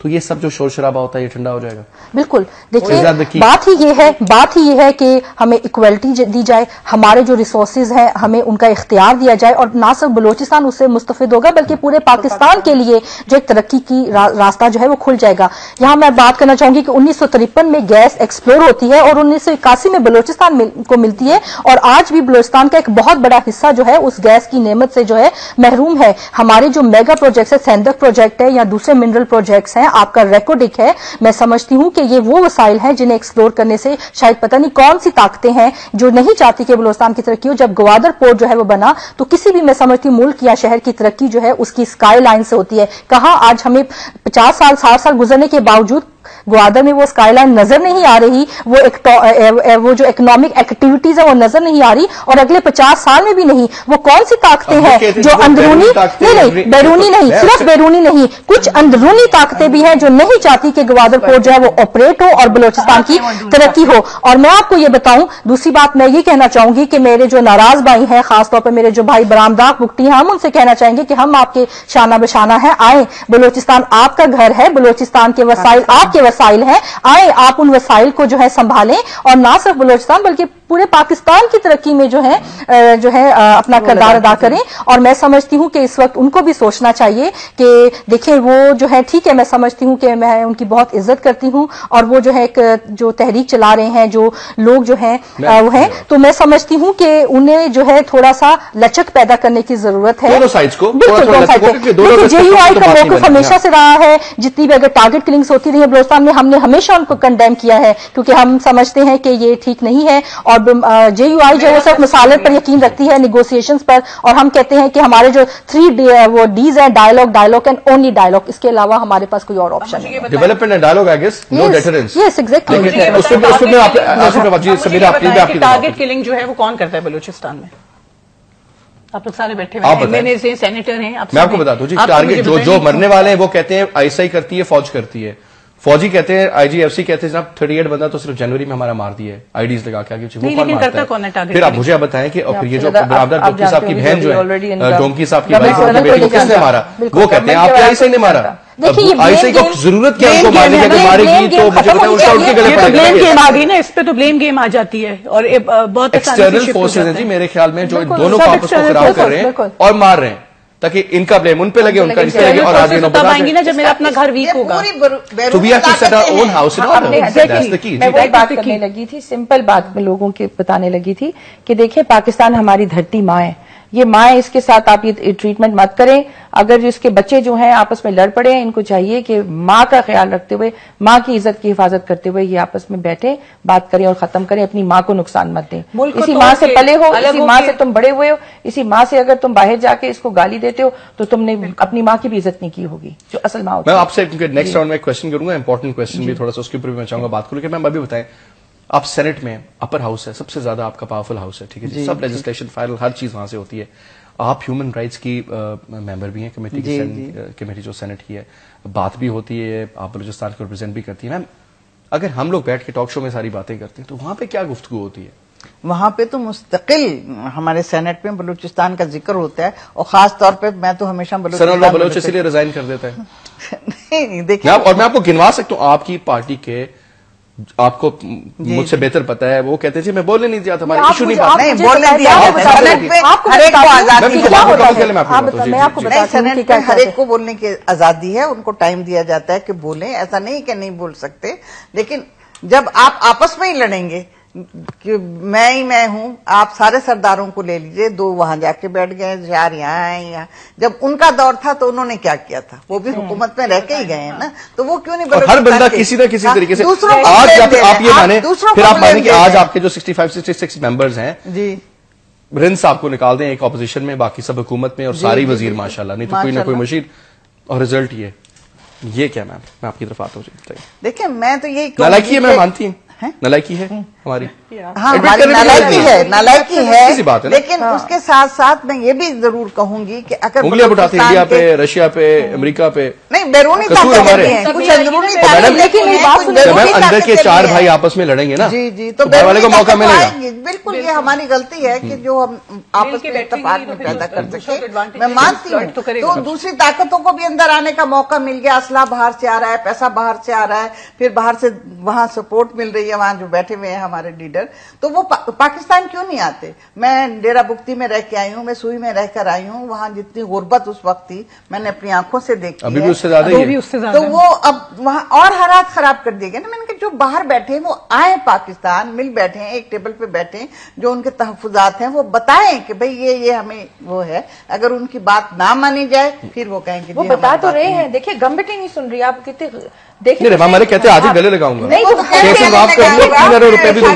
تو یہ سب جو شور شرابہ ہوتا ہے یہ ٹھنڈا ہو جائے گا. بالکل. دیکھیے بات ہی یہ ہے کہ ہمیں ایکویلٹی دی جائے, ہمارے جو ریسورسز ہیں ہمیں ان کا اختیار دیا جائے, اور نہ صرف بلوچستان اس سے مستفید ہوگا بلکہ پورے پاکستان کے لیے جو ایک ترقی کی راستہ جو ہے وہ کھل جائے گا. یہاں میں بات کرنا چاہوں گی کہ 1953 میں گیس ایکسپلور ہوتی ہے اور 1981 میں بلوچستان کو ملتی ہے, اور آج بھی بلوچستان کا ایک بہت بڑا حصہ جو ہے اس گیس کی نعمت سے جو ہے محروم ہے. ہمارے جو میگا پروجیکٹس ہے, سیندک پروجیکٹ ہے یا دوسرے منرل پروجیکٹس ہیں, آپ کا ریکارڈک ہے, میں سمجھتی ہوں کہ یہ وہ وسائل ہیں جنہیں ایکسپلور کرنے سے شاید پتہ نہیں کون سی طاقتیں ہیں جو نہیں چاہتی کہ بلوچستان کی ترقی ہو. جب گوادر پورٹ جو ہے وہ بنا تو کسی بھی میں سمجھتی ہوں ملک یا شہر کی ترقی جو ہے اس کی اسکائی لائن سے ہوتی ہے. کہاں آج ہمیں 50 سال 60 سال گزرنے کے باوجود گوادر میں وہ اسکائی لائن نظر نہیں آ رہی, وہ جو اکنامک ایکٹیویٹیز ہیں وہ نظر نہیں آ رہی, اور اگلے 50 سال میں بھی نہیں. وہ کون سی طاقتیں ہیں جو اندرونی نہیں بیرونی نہیں, صرف بیرونی نہیں, کچھ اندرونی طاقتیں بھی ہیں جو نہیں چاہتی کہ گوادر پورٹ جو ہے وہ آپریٹ ہو اور بلوچستان کی ترقی ہو. اور میں آپ کو یہ بتاؤں, دوسری بات میں یہ کہنا چاہوں گی کہ میرے جو ناراض بھائی ہیں, خاص طور پر میرے جو بھائی برامداغ بگٹی ہیں, ہم ان سے کہنا چاہیں گے کہ ہم آپ کے شانہ بشانہ ہیں, آئیں, بلوچستان آپ کا گھر ہے, بلوچستان کے وسائل آپ کے وسائل ہیں, آئیں آپ ان وسائل کو جو ہے سنبھالیں, اور نہ صرف بلوچستان بلکہ پورے پاکستان کی ترقی میں جو ہے اپنا کردار ادا کریں. اور میں سمجھتی ہوں کہ اس وقت ان کو بھی سوچنا چاہیے کہ دیکھیں وہ جو ہے ٹھیک ہے, میں سمجھتی ہوں کہ میں ان کی بہت عزت کرتی ہوں, اور وہ جو ہے ایک جو تحریک چلا رہے ہیں, جو لوگ جو ہیں وہ ہیں, تو میں سمجھتی ہوں کہ انہیں جو ہے تھوڑا سا لچک پیدا کرنے کی ضرورت ہے. بالکل جے یو آئی کا موقف ہمیشہ سے رہا ہے, جتنی بھی اگر ٹارگٹ کلنگز ہوتی رہی ہیں بلوچستان میں, ہم نے ہمیشہ ان کو کنڈیم کیا ہے, کیونکہ ہم سمجھتے ہیں کہ یہ ٹھیک نہیں ہے. اور جے یو آئی جو ہے صرف مسالت پر یقین رکھتی ہے, نیگوسیشنز پر, اور ہم کہتے ہیں کہ ہمارے جو 3 ڈیز ہیں, ڈائلاگ اینڈ اونلی ڈائلاگ, اس کے علاوہ ہمارے پاس کوئی اور آپشن نہیں. Development and dialogue, I guess, no deterrence. Yes exactly. Target killing جو ہے وہ کون کرتا ہے بلوچستان میں؟ آپ لوگ سارے بیٹھے ہوئے سینیٹر ہیں. میں آپ کو بتا دوں جی, ٹارگٹ جو مرنے والے ہیں وہ کہتے ہیں آئی ایس آئی کرتی ہے, فوج کرتی ہے. فوجی کہتے ہیں, آئی جی ایف سی کہتے ہیں جناب 38 بندہ تو صرف جنوری میں ہمارا مار دیا ہے, آئی ڈیز لگا کے. پھر آپ مجھے بتائیں کہ پھر یہ جو برادر ڈونکی صاحب کی بہن جو ہے, ڈونکی صاحب کی بھائی کو بیٹی کو کس نے مارا, وہ کہتے ہیں آپ کے آئی سی نے مارا. آئی سی کو ضرورت کیا ان کو مارنے کی, مارے گی تو مجھے بتائیں ان کا ان کے گلے پڑے گا. اس پہ تو بلیم گیم آ جاتی ہے, اور بہت ایکسٹرنل فورسز ہیں جی میرے خیال میں جو دونوں کو آپس کو خراب کر رہے ہیں اور مار رہے ہیں, تاکہ ان کا بلیم ان پہ لگے, ان کا اس پہ لگے, اور آج انہوں آئیں گی نا جب میرا اپنا گھر ویک ہوگا. تو we have to set our own house in order. That's the key. میں وہی بات کرنے لگی تھی, سمپل بات میں لوگوں کے بتانے لگی تھی کہ دیکھیں پاکستان ہماری دھرتی ماں ہے, یہ ماں ہے, اس کے ساتھ آپ یہ ٹریٹمنٹ مت کریں. اگر اس کے بچے جو ہیں آپس میں لڑ پڑے ہیں, ان کو چاہیے کہ ماں کا خیال رکھتے ہوئے, ماں کی عزت کی حفاظت کرتے ہوئے یہ آپس میں بیٹھیں, بات کریں اور ختم کریں, اپنی ماں کو نقصان مت دیں. اسی ماں سے پلے ہو, اسی ماں سے تم بڑے ہوئے ہو, اسی ماں سے اگر تم باہر جا کے اس کو گالی دیتے ہو تو تم نے اپنی ماں کی بھی عزت نہیں کی ہوگی, جو اصل ماں ہوتی ہے. میں آپ سے نیکسٹ راؤنڈ میں کوشچن کروں گا, امپورٹنٹ کوشچن بھی تھوڑا سا, اس کے اوپر بھی میں چاہوں گا بات کروں. کہ میم ابھی بتائیں, آپ سینٹ میں اپر ہاؤس ہے, سب سے زیادہ آپ کا پاورفل ہاؤس ہے, ٹھیک ہے جی, سب لیجسلیشن فائل ہر چیز وہاں سے ہوتی ہے. آپ ہیومن رائٹس کی ممبر بھی ہیں کمیٹی جو سینٹ کی ہے, بات بھی ہوتی ہے, آپ بلوچستان کو ریپرزینٹ بھی کرتی ہیں. میم اگر ہم لوگ بیٹھ کے ٹاک شو میں ساری باتیں کرتے ہیں تو وہاں پہ کیا گفتگو ہوتی ہے؟ وہاں پہ تو مستقل ہمارے سینٹ میں بلوچستان کا ذکر ہوتا ہے, اور خاص طور پہ میں تو ہمیشہ بلوچ اس لیے ریزائن کر دیتا ہے. نہیں دیکھیں, اور میں آپ کو گنوا سکتا ہوں, آپ کی پارٹی کے, آپ کو مجھ سے بہتر پتا ہے, وہ کہتے تھے میں بولنے نہیں دیا تھا, ہمارا ایشو نہیں بولنے دیا. سینٹ میں ہر ایک کو بولنے کی آزادی ہے, ان کو ٹائم دیا جاتا ہے کہ بولیں, ایسا نہیں کہ نہیں بول سکتے. لیکن جب آپ آپس میں ہی لڑیں گے کہ میں ہی میں ہوں, آپ سارے سرداروں کو لے لیجئے, 2 وہاں جا کے بیٹھ گئے, 4 یہاں آئے یہاں. جب ان کا دور تھا تو انہوں نے کیا کیا تھا, وہ بھی حکومت میں رہ کے ہی گئے ہیں نا, تو وہ کیوں نہیں, ہر بندہ کسی نہ کسی طریقے سے. آج آپ یہ مانیں, پھر آپ مانیں کہ آج آپ کے جو 65-66 ممبرز ہیں جی, رنس آپ کو نکال دیں ایک اپوزیشن میں, باقی سب حکومت میں, اور ساری وزیر ماشاءاللہ, نہیں تو کوئی نہ کوئی مشیر, اور ریزلٹ یہ کیا؟ میم میں آپ کی طرف آتا ہوں. دیکھیں میں تو یہی نالائکی ہے, میں مانتی ہوں نالائکی ہے ہماری, ہاں ہماری نالائکی ہے لیکن اس کے ساتھ ساتھ میں یہ بھی ضرور کہوں گی کہ اگر انگلیاں اٹھاتے ہیں انڈیا پہ، رشیا پہ، امریکہ پہ، نہیں بیرونی طاقتیں ہیں، کچھ اندرونی طاقتیں، اندر کے چار بھائی آپس میں لڑیں گے نا جی تو والے کو موقع ملے گا. بالکل یہ ہماری غلطی ہے کہ جو ہم آپس میں اتفاق میں پیدا کر سکے. میں مانتی ہوں تو دوسری طاقتوں کو بھی اندر آنے کا موقع مل گیا، اسلحہ باہر سے آ رہا ہے، پیسہ باہر سے آ رہا ہے، پھر باہر سے وہاں سپورٹ مل رہی ہے، وہاں جو بیٹھے ہوئے ہیں ہمارے لیڈر، تو وہ پاکستان کیوں نہیں آتے؟ میں ڈیرہ بگٹی میں رہ کے آئی ہوں، میں سوئی میں رہ کر آئی ہوں، وہاں جتنی غربت اس وقت تھی میں نے اپنی آنکھوں سے دیکھی ابھی بھی اس سے زیادہ ہی ہے. تو وہ اب وہاں اور حالات خراب کر دیے گئے نا. میں نے کہا جو باہر بیٹھے ہیں وہ آئیں پاکستان، مل بیٹھے ہیں، ایک ٹیبل پہ بیٹھے، جو ان کے تحفظات ہیں وہ بتائیں کہ بھئی یہ ہمیں وہ ہے. اگر ان کی بات نہ مانی جائے پھر وہ کہیں کہ وہ بتا تو رہے ہیں. دیکھیے گورنمنٹ ہی نہیں سن رہی. آپ کتنے دیکھیے ہمارے کہتے ہیں آج ہی گلے لگاؤں گا،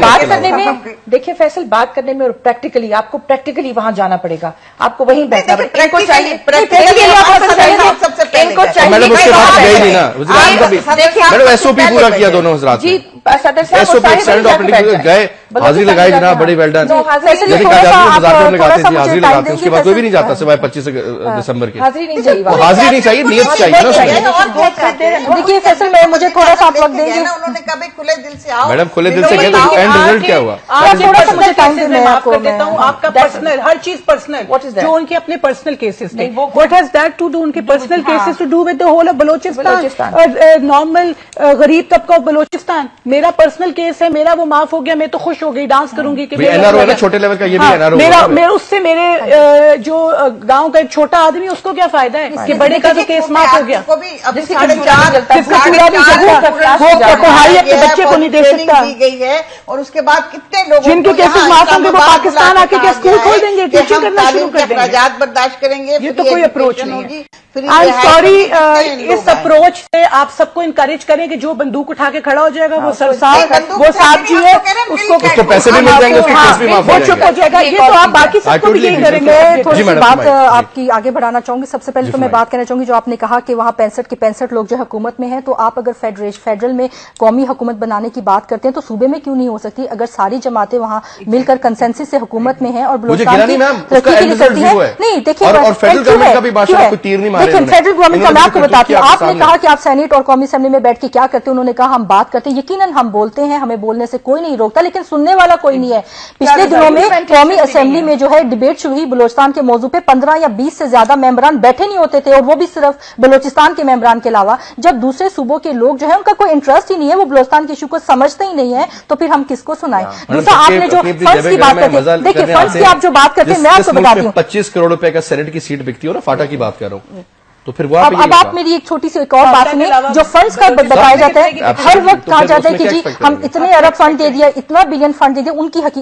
بات کرنے میں دیکھیے فیصل، بات کرنے میں اور پریکٹیکلی آپ کو پریکٹیکلی وہاں جانا پڑے گا، آپ کو وہیں بیٹھنا پڑے گا. میڈم اس کے بعد گئی نہیں نا، میڈم ایس او پی پورا کیا دونوں حضرات جی صدر صاحب گئے، حاضری لگائی جناب، بڑی ویل ڈن. حاضری لگاتے ہیں اس کے بعد کوئی بھی نہیں جاتا سوائے 25 دسمبر کے. حاضری نہیں چاہیے، حاضری نہیں چاہیے، نیت چاہیے نا. دیکھیے فیصل میں مجھے تھوڑا سا آپ وقت دیں گے. انہوں نے کبھی کھلے دل سے آؤ میڈم، کھلے دل سے گئے تو اینڈ ریزلٹ کیا ہوا؟ تھوڑا سا مجھے ٹائم دیں. معاف کر دیتا ہوں، آپ کا پرسنل ہر چیز پرسنل جو ان کے اپنے پرسنل کیسز تھے، what has that to do, ان کے personal cases to do with the whole of Balochistan, normal غریب طبقہ بلوچستان. میرا پرسنل کیس ہے، میرا وہ معاف ہو گیا، میں تو خوش ہو گئی، ڈانس کروں گی کہ چھوٹے لیول کا یہ بھی این آر او. اس سے میرے جو گاؤں کا ایک چھوٹا آدمی اس کو کیا فائدہ ہے کہ بڑے کا تو کیس معاف ہو گیا، بچے کو نہیں دے سکتا گئی ہے. اور اس کے بعد کتنے لوگ جن کے کیسز معاف ہوں گے وہ پاکستان آ کے کیا اسکول کھول دیں گے، ٹیچنگ کرنا شروع کر دیں گے. اخراجات برداشت کریں گے، یہ تو کوئی اپروچ نہیں ہے. آئی ایم سوری، اس اپروچ سے آپ سب کو انکریج کریں کہ جو بندوق اٹھا کے کھڑا ہو جائے گا وہ سرساب، وہ صاحب جی ہے، اس کو پیسے بھی مل جائیں گے، اس کی کیس بھی معاف وہ چپ ہو جائے گا. یہ تو آپ باقی سب کو بھی یہی کریں گے. تھوڑی سی بات آپ کی آگے بڑھانا چاہوں گی. سب سے پہلے تو میں بات کرنا چاہوں گی جو آپ نے کہا کہ وہاں 65 لوگ جو حکومت میں ہیں، تو آپ اگر فیڈرل میں قومی حکومت بنانے کی بات کرتے ہیں تو صوبے میں کیوں نہیں ہو سکتی؟ اگر ساری جماعتیں وہاں مل کر کنسنسس سے حکومت میں ہیں اور بلوچستان کی ترقی کے لیے کرتی ہیں. نہیں دیکھیے فیڈرل گورنمنٹ کا میں آپ کو بتاتی ہوں. آپ نے کہا کہ آپ سینیٹ اور قومی اسمبلی میں بیٹھ کے کیا کرتے ہیں، انہوں نے کہا ہم بات کرتے ہیں. یقیناً ہم بولتے ہیں، ہمیں بولنے سے کوئی نہیں روکتا، لیکن سننے والا کوئی نہیں ہے. پچھلے دنوں میں قومی اسمبلی میں جو ہے ڈبیٹ شروع ہوئی بلوچستان کے موضوع پہ، 15 یا 20 سے زیادہ ممبران بیٹھے نہیں ہوتے تھے، اور وہ بھی صرف بلوچستان کے ممبران کے علاوہ. جب دوسرے صوبوں کے لوگ جو ہے ان کا کوئی انٹرسٹ ہی نہیں ہے، وہ بلوچستان کے ایشو کو سمجھتے ہی نہیں ہے، تو پھر ہم کس کو سنائیں؟ دوسرا آپ نے جو فنڈس کی بات کرتے ہیں، دیکھیے فنڈس کی آپ جو بات کرتے ہیں میں آپ کو بتاتی ہوں، 25 کروڑ روپے کا سینٹ کی سیٹ بکتی ہے نا، فاٹا کی بات کر رہا ہوں. تو پھر اب آپ میری ایک چھوٹی سی ایک اور بات سنیں. جو فنڈز کا بتایا جاتا ہے، ہر وقت کہا جاتا ہے کہ جی ہم اتنے ارب فنڈ دے دیا، اتنا بلین فنڈ دے دیا.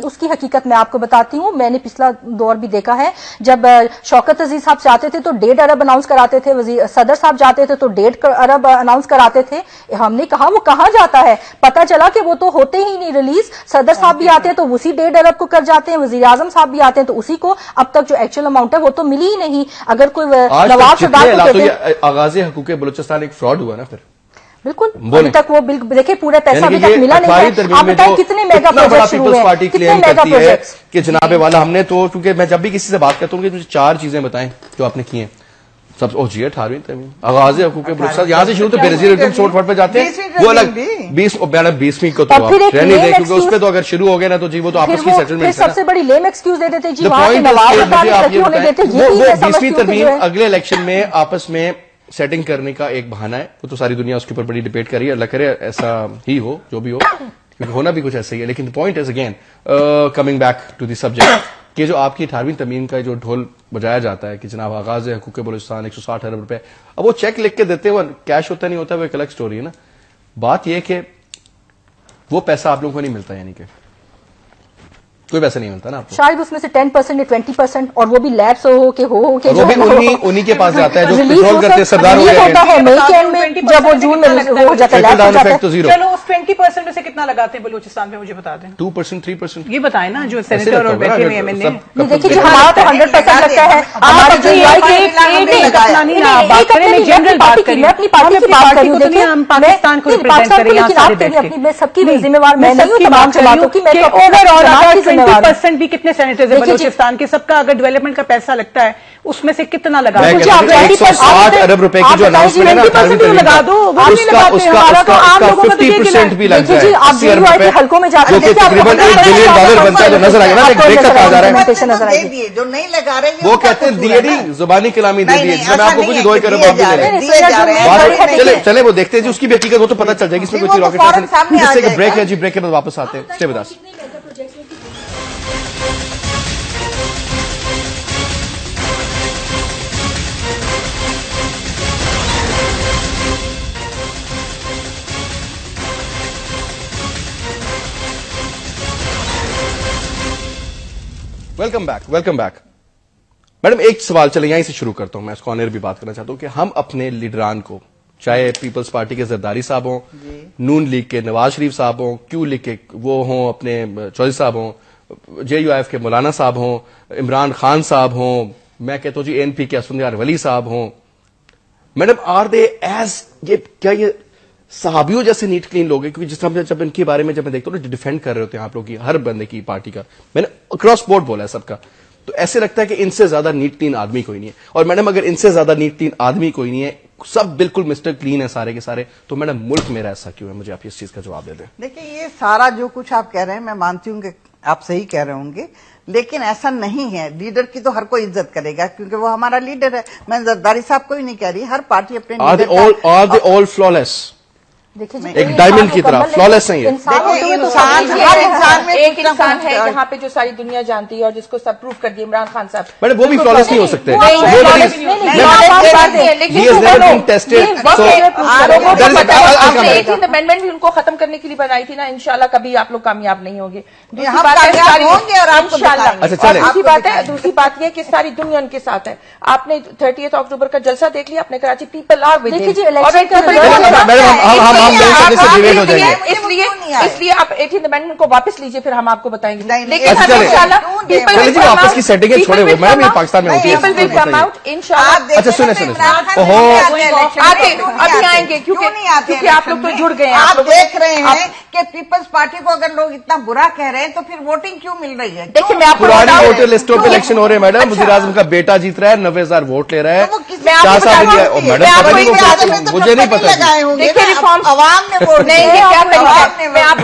اس کی حقیقت میں آپ کو بتاتی ہوں. میں نے پچھلا دور بھی دیکھا ہے، جب شوکت عزیز صاحب جاتے تھے تو 1.5 ارب اناؤنس کراتے تھے، صدر صاحب جاتے تھے تو 1.5 ارب اناؤنس کراتے تھے. ہم نے کہا وہ کہاں جاتا ہے؟ پتا چلا کہ وہ تو ہوتے ہی نہیں ریلیز. صدر صاحب بھی آتے ہیں تو اسی 1.5 ارب کو کر جاتے ہیں، وزیر اعظم صاحب بھی آتے ہیں تو اسی کو. اب تک جو ایکچوئل اماؤنٹ ہے وہ تو ملی ہی نہیں. اگر کوئی نواب صدارت حقوق بلوچستان ایک فراڈ ہوا نا پھر بالکل. ابھی تک وہ دیکھیں پورا پیسہ ابھی تک ملا نہیں ہے. آپ بتائیں کتنے میگا پروجیکٹ شروع ہوئے، کتنے میگا پروجیکٹس کہ جناب والا ہم نے تو، کیونکہ میں جب بھی کسی سے بات کرتا ہوں کہ مجھے 4 چیزیں بتائیں جو آپ نے کی ہیں. سب جی 18ویں ترمیم، آغاز حقوق بلوچستان یہاں سے شروع تو بے سوٹ فٹ پہ جاتے ہیں، وہ الگ 20ویں کو تو رہنے دیں، کیونکہ اس پہ تو اگر شروع ہو گیا نا تو جی وہ تو آپس کی سیٹلمنٹ سب سے بڑی لیم ایکسکیوز دے دیتے جی. 20ویں ترمیم اگلے الیکشن میں آپس میں سیٹنگ کرنے کا ایک بہانہ ہے. وہ تو ساری دنیا اس کے اوپر بڑی ڈبیٹ کر رہی ہے، اللہ کرے ایسا ہی ہو، جو بھی ہو، کیونکہ ہونا بھی کچھ ایسا ہی ہے. لیکن point is again coming back to the subject کہ جو آپ کی 18ویں ترمیم کا جو ڈھول بجایا جاتا ہے کہ جناب آغاز حقوق بلوچستان 160 ارب روپے، اب وہ چیک لکھ کے دیتے ہیں، وہ کیش ہوتا نہیں ہوتا، وہ ایک الگ سٹوری ہے نا. بات یہ کہ وہ پیسہ آپ لوگوں کو نہیں ملتا، یعنی کہ کوئی پیسہ نہیں ملتا نا آپ کو, شاید اس میں سے 10% یا 20%, اور وہ بھی لیبس ہو کہ وہ بھی انہی کے پاس جاتا ہے جو کنٹرول کرتے ہیں, سردار ہو ہوتا ہے مئی کے اینڈ میں, جب وہ جون میں ہو جاتا ہے. چلو اس 20% میں سے کتنا لگاتے ہیں بلوچستان میں, مجھے بتا دیں. 2%, 3%, یہ بتائیں نا جو سینیٹر اور بیٹھے ہوئے ایم ایل اے. دیکھیے جی ہمارا تو 100% لگتا ہے. ہمارے جو جنرل بات کری, میں اپنی پارٹی کی بات کری ہوں. دیکھیے ہم پاکستان کو ریپرزینٹ کریں, یہاں سارے بیٹھ کے میں سب کی ذمہ وار میں نہیں ہوں تمام جماعتوں کی, میں تو اوور آل 20% بھی کتنے سینیٹرز ہیں بلوچستان کے, سب کا اگر ڈیولپمنٹ کا پیسہ لگتا ہے اس میں سے کتنا لگا دو, 160 ارب روپے کی جو اناؤنسمنٹ ہے نا, لگا دو, اس کا 50% بھی لگ جائے 80 ارب روپے, حلقوں میں جا جو کہ تقریباً $1 بلین بنتا ہے, جو نظر آئے گا نا, ایک بریک تک آ جا رہا ہے. جو نہیں لگا رہے وہ کہتے ہیں دیے دی زبانی کلامی دے دیے, میں آپ کو کچھ 2 ارب آپ بھی لے رہے ہیں. چلے وہ دیکھتے ہیں جی, اس کی بھی حقیقت وہ تو پتہ چل جائے گی, اس میں کوئی راکٹ سائنس نہیں. بریک ہے جی, بریک کے بعد واپس آتے ہیں. Stay with us. Welcome back. Madam ایک سوال چلے یہیں سے شروع کرتا ہوں, میں اس کو آنر بھی بات کرنا چاہتا ہوں کہ ہم اپنے لیڈران کو, چاہے پیپلز پارٹی کے زرداری صاحب ہوں, نون لیگ کے نواز شریف صاحب ہوں, کیو لیگ کے وہ ہوں اپنے چودھری صاحب ہوں, JUIF کے مولانا صاحب ہوں, عمران خان صاحب ہوں, میں کہتا ہوں جی ANP کے اسفندیار ولی صاحب ہوں, میڈم آر دے ایز, یہ کیا یہ صحابیوں جیسے نیٹ کلین لوگ ہیں؟ کیونکہ جس طرح جب ان کے بارے میں جب میں دیکھتا ہوں ڈیفینڈ کر رہے ہوتے ہیں آپ لوگ کی, ہر بندے کی پارٹی کا, میں نے اکراس بورڈ بولا ہے سب کا, تو ایسے لگتا ہے کہ ان سے زیادہ نیٹ کلین آدمی کوئی نہیں ہے. اور میڈم اگر ان سے زیادہ نیٹ کلین آدمی کوئی نہیں ہے, سب بالکل مسٹر کلین ہے سارے کے سارے, تو میڈم ملک میرا ایسا کیوں ہے؟ مجھے آپ اس چیز کا جواب دے دیں. دیکھیں یہ سارا جو کچھ آپ کہہ رہے ہیں میں مانتی ہوں کہ آپ صحیح کہہ رہے ہوں گے, لیکن ایسا نہیں ہے. لیڈر کی تو ہر کوئی عزت کرے گا کیونکہ وہ ہمارا لیڈر ہے. میں زرداری صاحب کو ہی نہیں کہہ رہی, ہر پارٹی اپنے آل فلالس, ایک ڈائمنڈ کی طرح فلالس نہیں ہے. ایک انسان ہے یہاں پہ جو ساری دنیا جانتی ہے اور جس کو سب پروف کر دیا عمران خان صاحب, بٹ وہ بھی فلالس نہیں ہو سکتے. امینڈمنٹ بھی ان کو ختم کرنے کے لیے بنائی تھی نا, انشاءاللہ کبھی آپ لوگ کامیاب نہیں ہوگے. دوسری بات یہ کہ ساری دنیا ان کے ساتھ ہے. آپ نے 30 اکتوبر کا جلسہ دیکھ لیا اپنے Karachi, people are with us لیے آپ 18 امینڈمنٹ کو واپس لیجیے, پھر ہم آپ کو بتائیں گے. لیکن واپس کی سیٹنگ چھوڑے ہوئے میڈم, یہ پاکستان میں ہوتی ہے. اچھا سنیں ابھی آئیں گے کیونکہ آپ لوگ تو جڑ گئے. آپ دیکھ رہے ہیں کہ پیپلز پارٹی کو اگر لوگ اتنا برا کہہ رہے ہیں تو پھر ووٹنگ کیوں مل رہی ہے؟ دیکھیں میں آپ کو پرانی ووٹر لسٹوں پہ الیکشن ہو رہے ہیں میڈم, وزیر اعظم کا بیٹا جیت رہا ہے, 90,000 ووٹ لے رہا ہے, مجھے نہیں پتا. عوام نے ووٹ میں آپ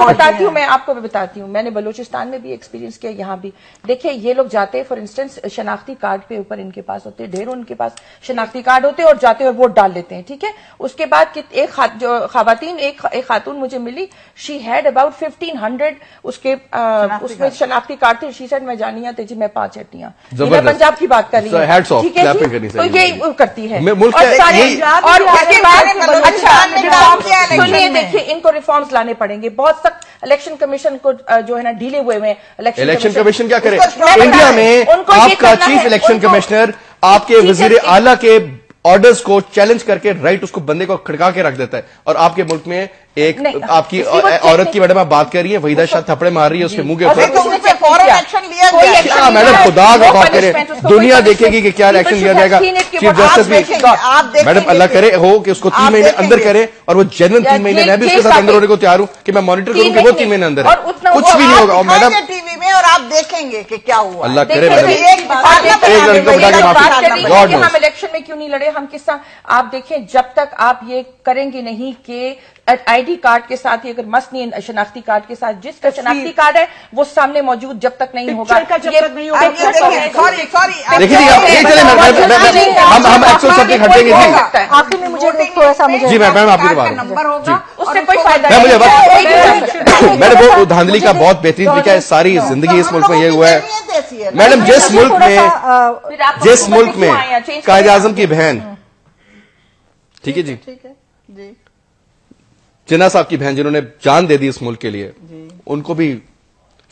کو بتاتی ہوں, میں نے بلوچستان میں بھی ایکسپیرینس کیا, یہاں بھی. دیکھیں یہ لوگ جاتے فار انسٹنس شناختی کارڈ پہ اوپر ان کے پاس ہوتے, ڈھیروں ان کے پاس شناختی کارڈ ہوتے اور جاتے اور ووٹ ڈال لیتے ہیں, ٹھیک ہے. اس کے بعد ایک خواتین ایک خاتون مجھے ملی, شی ہیڈ اباؤٹ 1500 اس میں شناختی کارڈ تھے. شی سیڈ میں جانی آتے جی میں 5 ہٹیاں, میں پنجاب کی بات کر رہی ہوں, ٹھیک ہے, تو یہ کرتی ہے. اور اس کے بعد اچھا سنیے, دیکھیے ان کو ریفارمز لانے پڑیں گے بہت سخت. الیکشن کمیشن کو جو ہے نا ڈھیلے ہوئے ہیں. الیکشن کمیشن کیا کرے انڈیا میں؟ آپ کا چیف الیکشن کمشنر آپ کے وزیر اعلیٰ کے آرڈرز کو چیلنج کر کے رائٹ اس کو بندے کو کھڑکا کے رکھ دیتا ہے. اور آپ کے ملک میں ایک آپ کی عورت کی میڈم آپ بات کر رہی ہیں, وحیدہ شاہ تھپڑے مار رہی ہے اس کے منہ کے اوپر. میڈم خدا کا بات کرے, دنیا دیکھے گی کہ کیا ایکشن لیا جائے گا. چیف جسٹس بھی میڈم اللہ کرے ہو کہ اس کو 3 مہینے اندر کرے, اور وہ جنرل 3 مہینے, میں بھی اس کے ساتھ اندر ہونے کو تیار ہوں کہ میں مانیٹر کروں کہ وہ 3 مہینے اندر ہے, کچھ بھی نہیں ہوگا. اور میڈم ٹی وی میں اور آپ دیکھیں گے کہ کیا ہوا. اللہ کرے ہم الیکشن میں کیوں نہیں لڑے, ہم کس طرح. آپ دیکھیں جب تک آپ یہ کریں گے نہیں کہ آئی ڈی کارڈ کے ساتھ ہی, اگر مست نہیں شناختی کارڈ کے ساتھ, جس کا شناختی کارڈ ہے وہ سامنے موجود جب تک نہیں ہوگا. آخر میں مجھے تھوڑا سا جی میم آپ کی نمبر ہوگا, اس سے کوئی فائدہ نہیں. میڈم وہ دھاندلی کا بہت بہترین طریقہ ہے, ساری زندگی اس ملک میں یہ ہوا ہے. میڈم جس ملک میں قائد اعظم کی بہن, ٹھیک ہے جی, جناح صاحب کی بہن جنہوں نے جان دے دی اس ملک کے لیے, ان کو بھی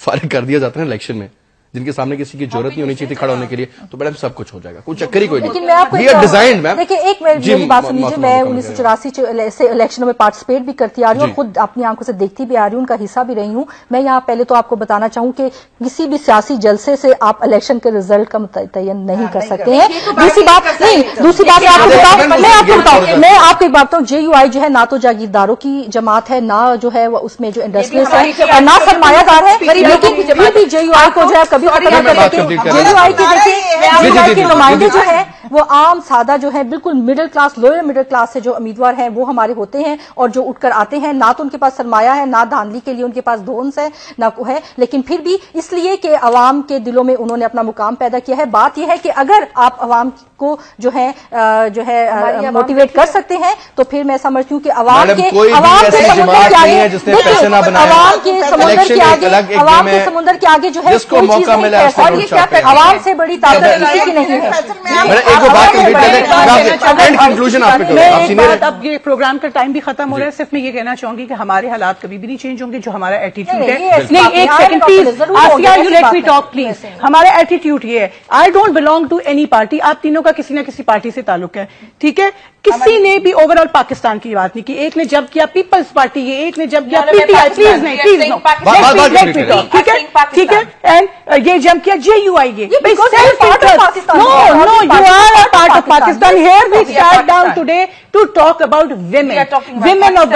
فارغ کر دیا جاتا ہے الیکشن میں, جن کے سامنے کسی کی ضرورت نہیں ہونی چاہیے کھڑا ہونے کے لیے, تو میڈم سب کچھ ہو جائے گا, کوئی چکر ہی کوئی نہیں. لیکن میں آپ کو ڈیزائنڈ میم. دیکھیں ایک میری بات سن لیجیے, میں 1984 سے الیکشنوں میں پارٹیسپیٹ بھی کرتی آ رہی ہوں اور خود اپنی آنکھوں سے دیکھتی بھی آ رہی ہوں, ان کا حصہ بھی رہی ہوں. میں یہاں پہلے تو آپ کو بتانا چاہوں کہ کسی بھی سیاسی جلسے سے آپ الیکشن کے ریزلٹ کا متعین نہیں کر سکتے ہیں. دوسری بات میں آپ کو ایک بات بتاؤں, JUI جو ہے نہ تو جاگیرداروں کی جماعت ہے, نہ جو ہے وہ اس میں جو انڈسٹریز ہے, اور نہ سرمایہ دار ہے, لیکن پھر بھی JUI کو جو ہے کبھی JUI کی نمائندے جو ہے وہ عام سادہ جو ہے بالکل middle class, lower middle class سے جو امیدوار ہیں وہ ہمارے ہوتے ہیں, اور جو اٹھ کر آتے ہیں, نہ تو ان کے پاس سرمایہ ہے, نہ دھاندلی کے لیے ان کے پاس دھونس ہے, نہ کو ہے, لیکن پھر بھی اس لیے کہ عوام کے دلوں میں انہوں نے اپنا مقام پیدا کیا ہے. بات یہ ہے کہ اگر آپ عوام کو جو ہے موٹیویٹ کر سکتے ہیں تو پھر میں سمجھتی ہوں کہ عوام کے سمندر کے آگے جو ہے عوام سے بڑی طاقت کسی کی نہیں ہے. اب یہ پروگرام کا ٹائم بھی ختم ہو رہا ہے, صرف میں یہ کہنا چاہوں گی کہ ہمارے حالات کبھی بھی نہیں چینج ہوں گے, جو ہمارا ایٹیٹیوڈ ہے. نہیں ایک second please, Asiya you let me talk please. ہمارا ایٹیٹیوڈ یہ ہے, I don't belong to any party. آپ تینوں کا کسی نہ کسی پارٹی سے تعلق ہے, ٹھیک ہے, کسی نے بھی اوور آل پاکستان کی بات نہیں کی. ایک نے جب کیا پیپلز پارٹی, یہ ایک نے جب کیا PTI. پلیز نہیں, پلیز نو, ٹھیک ہے, ٹھیک ہے, اینڈ یہ جب کیا JUI. No, you are a part of Pakistan. Here we sat down today to talk about women. Women of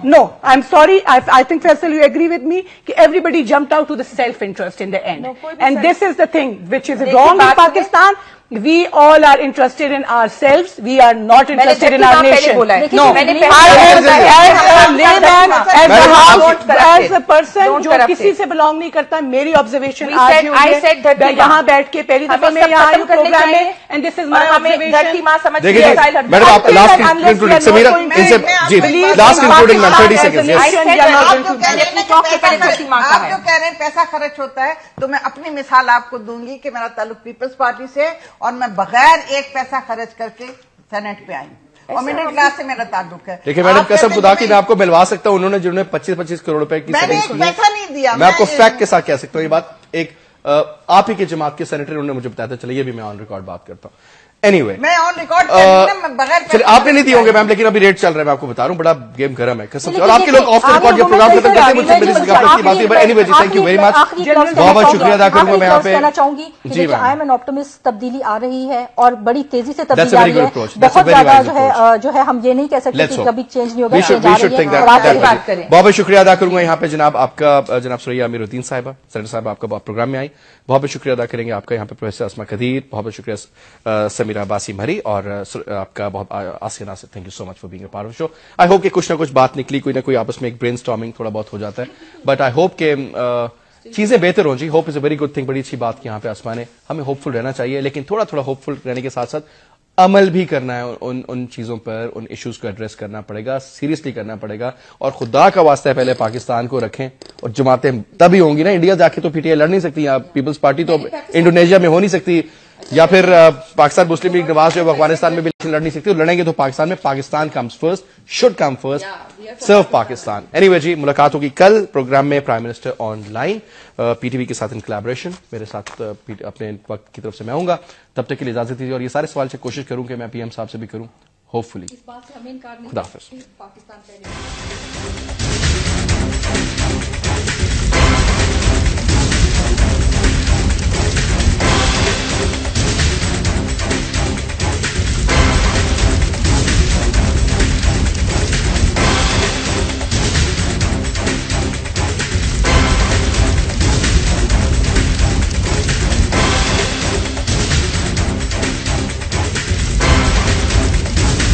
no. I'm sorry. I think Faisal, you agree with me that everybody jumped out to the self-interest in the end. And this is the thing which is wrong in Pakistan. We all are interested in ourselves. We are not interested in our nation. No, as a person جو کسی سے belong نہیں کرتا, میری observation آج ہے یہاں بیٹھ کے پہلی دفعہ میں یہاں آئی ہوں پروگرام میں, and this is my observation. دیکھیے میڈم آپ لاسٹ کنکلوڈنگ سمیرہ ان سے جی لاسٹ کنکلوڈنگ میم 30 سیکنڈ. آپ جو کہہ رہے ہیں پیسہ خرچ ہوتا ہے, تو میں اپنی مثال آپ کو دوں گی کہ میرا تعلق پیپلز پارٹی سے, اور میں بغیر ایک پیسہ خرچ کر کے سینٹ پہ آئی ہوں, اور مڈل کلاس سے میرا تعلق ہے. دیکھیں میڈم قسم خدا کی میں آپ کو ملوا سکتا ہوں, انہوں نے جنہوں نے 25 کروڑ روپے کی سیونگز کی, پیسہ نہیں دیا, میں آپ کو فیکٹ کے ساتھ کہہ سکتا ہوں. یہ بات ایک آپ ہی کی جماعت کے سینیٹر انہوں نے مجھے بتایا تھا, چلے یہ بھی میں آن ریکارڈ بات کرتا ہوں. اینی وے میں آن ریکارڈ چلیے آپ نے نہیں دی ہوں گے میم, لیکن ابھی ریٹ چل رہا ہے, میں آپ کو بتا رہا ہوں, بڑا گیم گرم ہے قسم سے, اور آپ کے لوگ آف دا ریکارڈ یہ پروگرام ختم کرتے ہیں مجھ سے میری ثقافت کی بات ہے. اینی وے جی تھینک یو ویری مچ, بہت بہت شکریہ ادا کروں گا میں یہاں پہ. کہنا چاہوں گی کہ آئی ایم این آپٹمسٹ, تبدیلی آ رہی ہے اور بڑی تیزی سے تبدیلی آ رہی ہے, بہت زیادہ جو ہے ہم یہ نہیں کہہ سکتے کہ کبھی چینج نہیں ہوگا. بہت بہت شکریہ ادا کروں گا یہاں پہ جناب آپ کا, جناب سریا امیر الدین صاحبہ, سینیٹر صاحب آپ کا پروگرام میں آئی, بہت بہت شکریہ ادا کریں گے آپ کا یہاں پہ پروفیسر اسما قدیر, بہت بہت شکریہ سمیرہ عباسی مہری, اور آپ کا بہت Asiya Nasir, thank you so much for being a part of show. I hope کہ کچھ نہ کچھ بات نکلی, کوئی نہ کوئی آپس میں ایک برین اسٹارمنگ تھوڑا بہت ہو جاتا ہے, بٹ آئی ہوپ کہ چیزیں بہتر ہوں. جی hope is a very good thing, بڑی اچھی بات کی یہاں پہ آسمان ہے, ہمیں ہوپ فل رہنا چاہیے, لیکن تھوڑا تھوڑا ہوپ فل رہنے کے ساتھ ساتھ عمل بھی کرنا ہے, ان چیزوں پر, ان ایشوز کو ایڈریس کرنا پڑے گا, سیریسلی کرنا پڑے گا, اور خدا کا واسطہ ہے پہلے پاکستان کو رکھیں, اور جماعتیں تبھی ہوں گی نا. انڈیا جا کے تو PTI لڑ نہیں سکتی, یا پیپلز پارٹی تو انڈونیشیا میں ہو نہیں سکتی, یا پھر پاکستان مسلم لیگ نواز جو افغانستان میں بھی لڑ نہیں سکتی, لڑیں گے تو پاکستان میں. Pakistan comes first, should come first, serve Pakistan. Anyway جی ملاقات ہوگی کل پروگرام میں prime minister online, PTV کے ساتھ ان کلیبریشن, میرے ساتھ اپنے وقت کی طرف سے میں ہوں گا. تب تک کے لیے اجازت دیجیے, اور یہ سارے سوال سے کوشش کروں کہ میں PM صاحب سے بھی کروں, ہوپ فلی. خدا حافظ.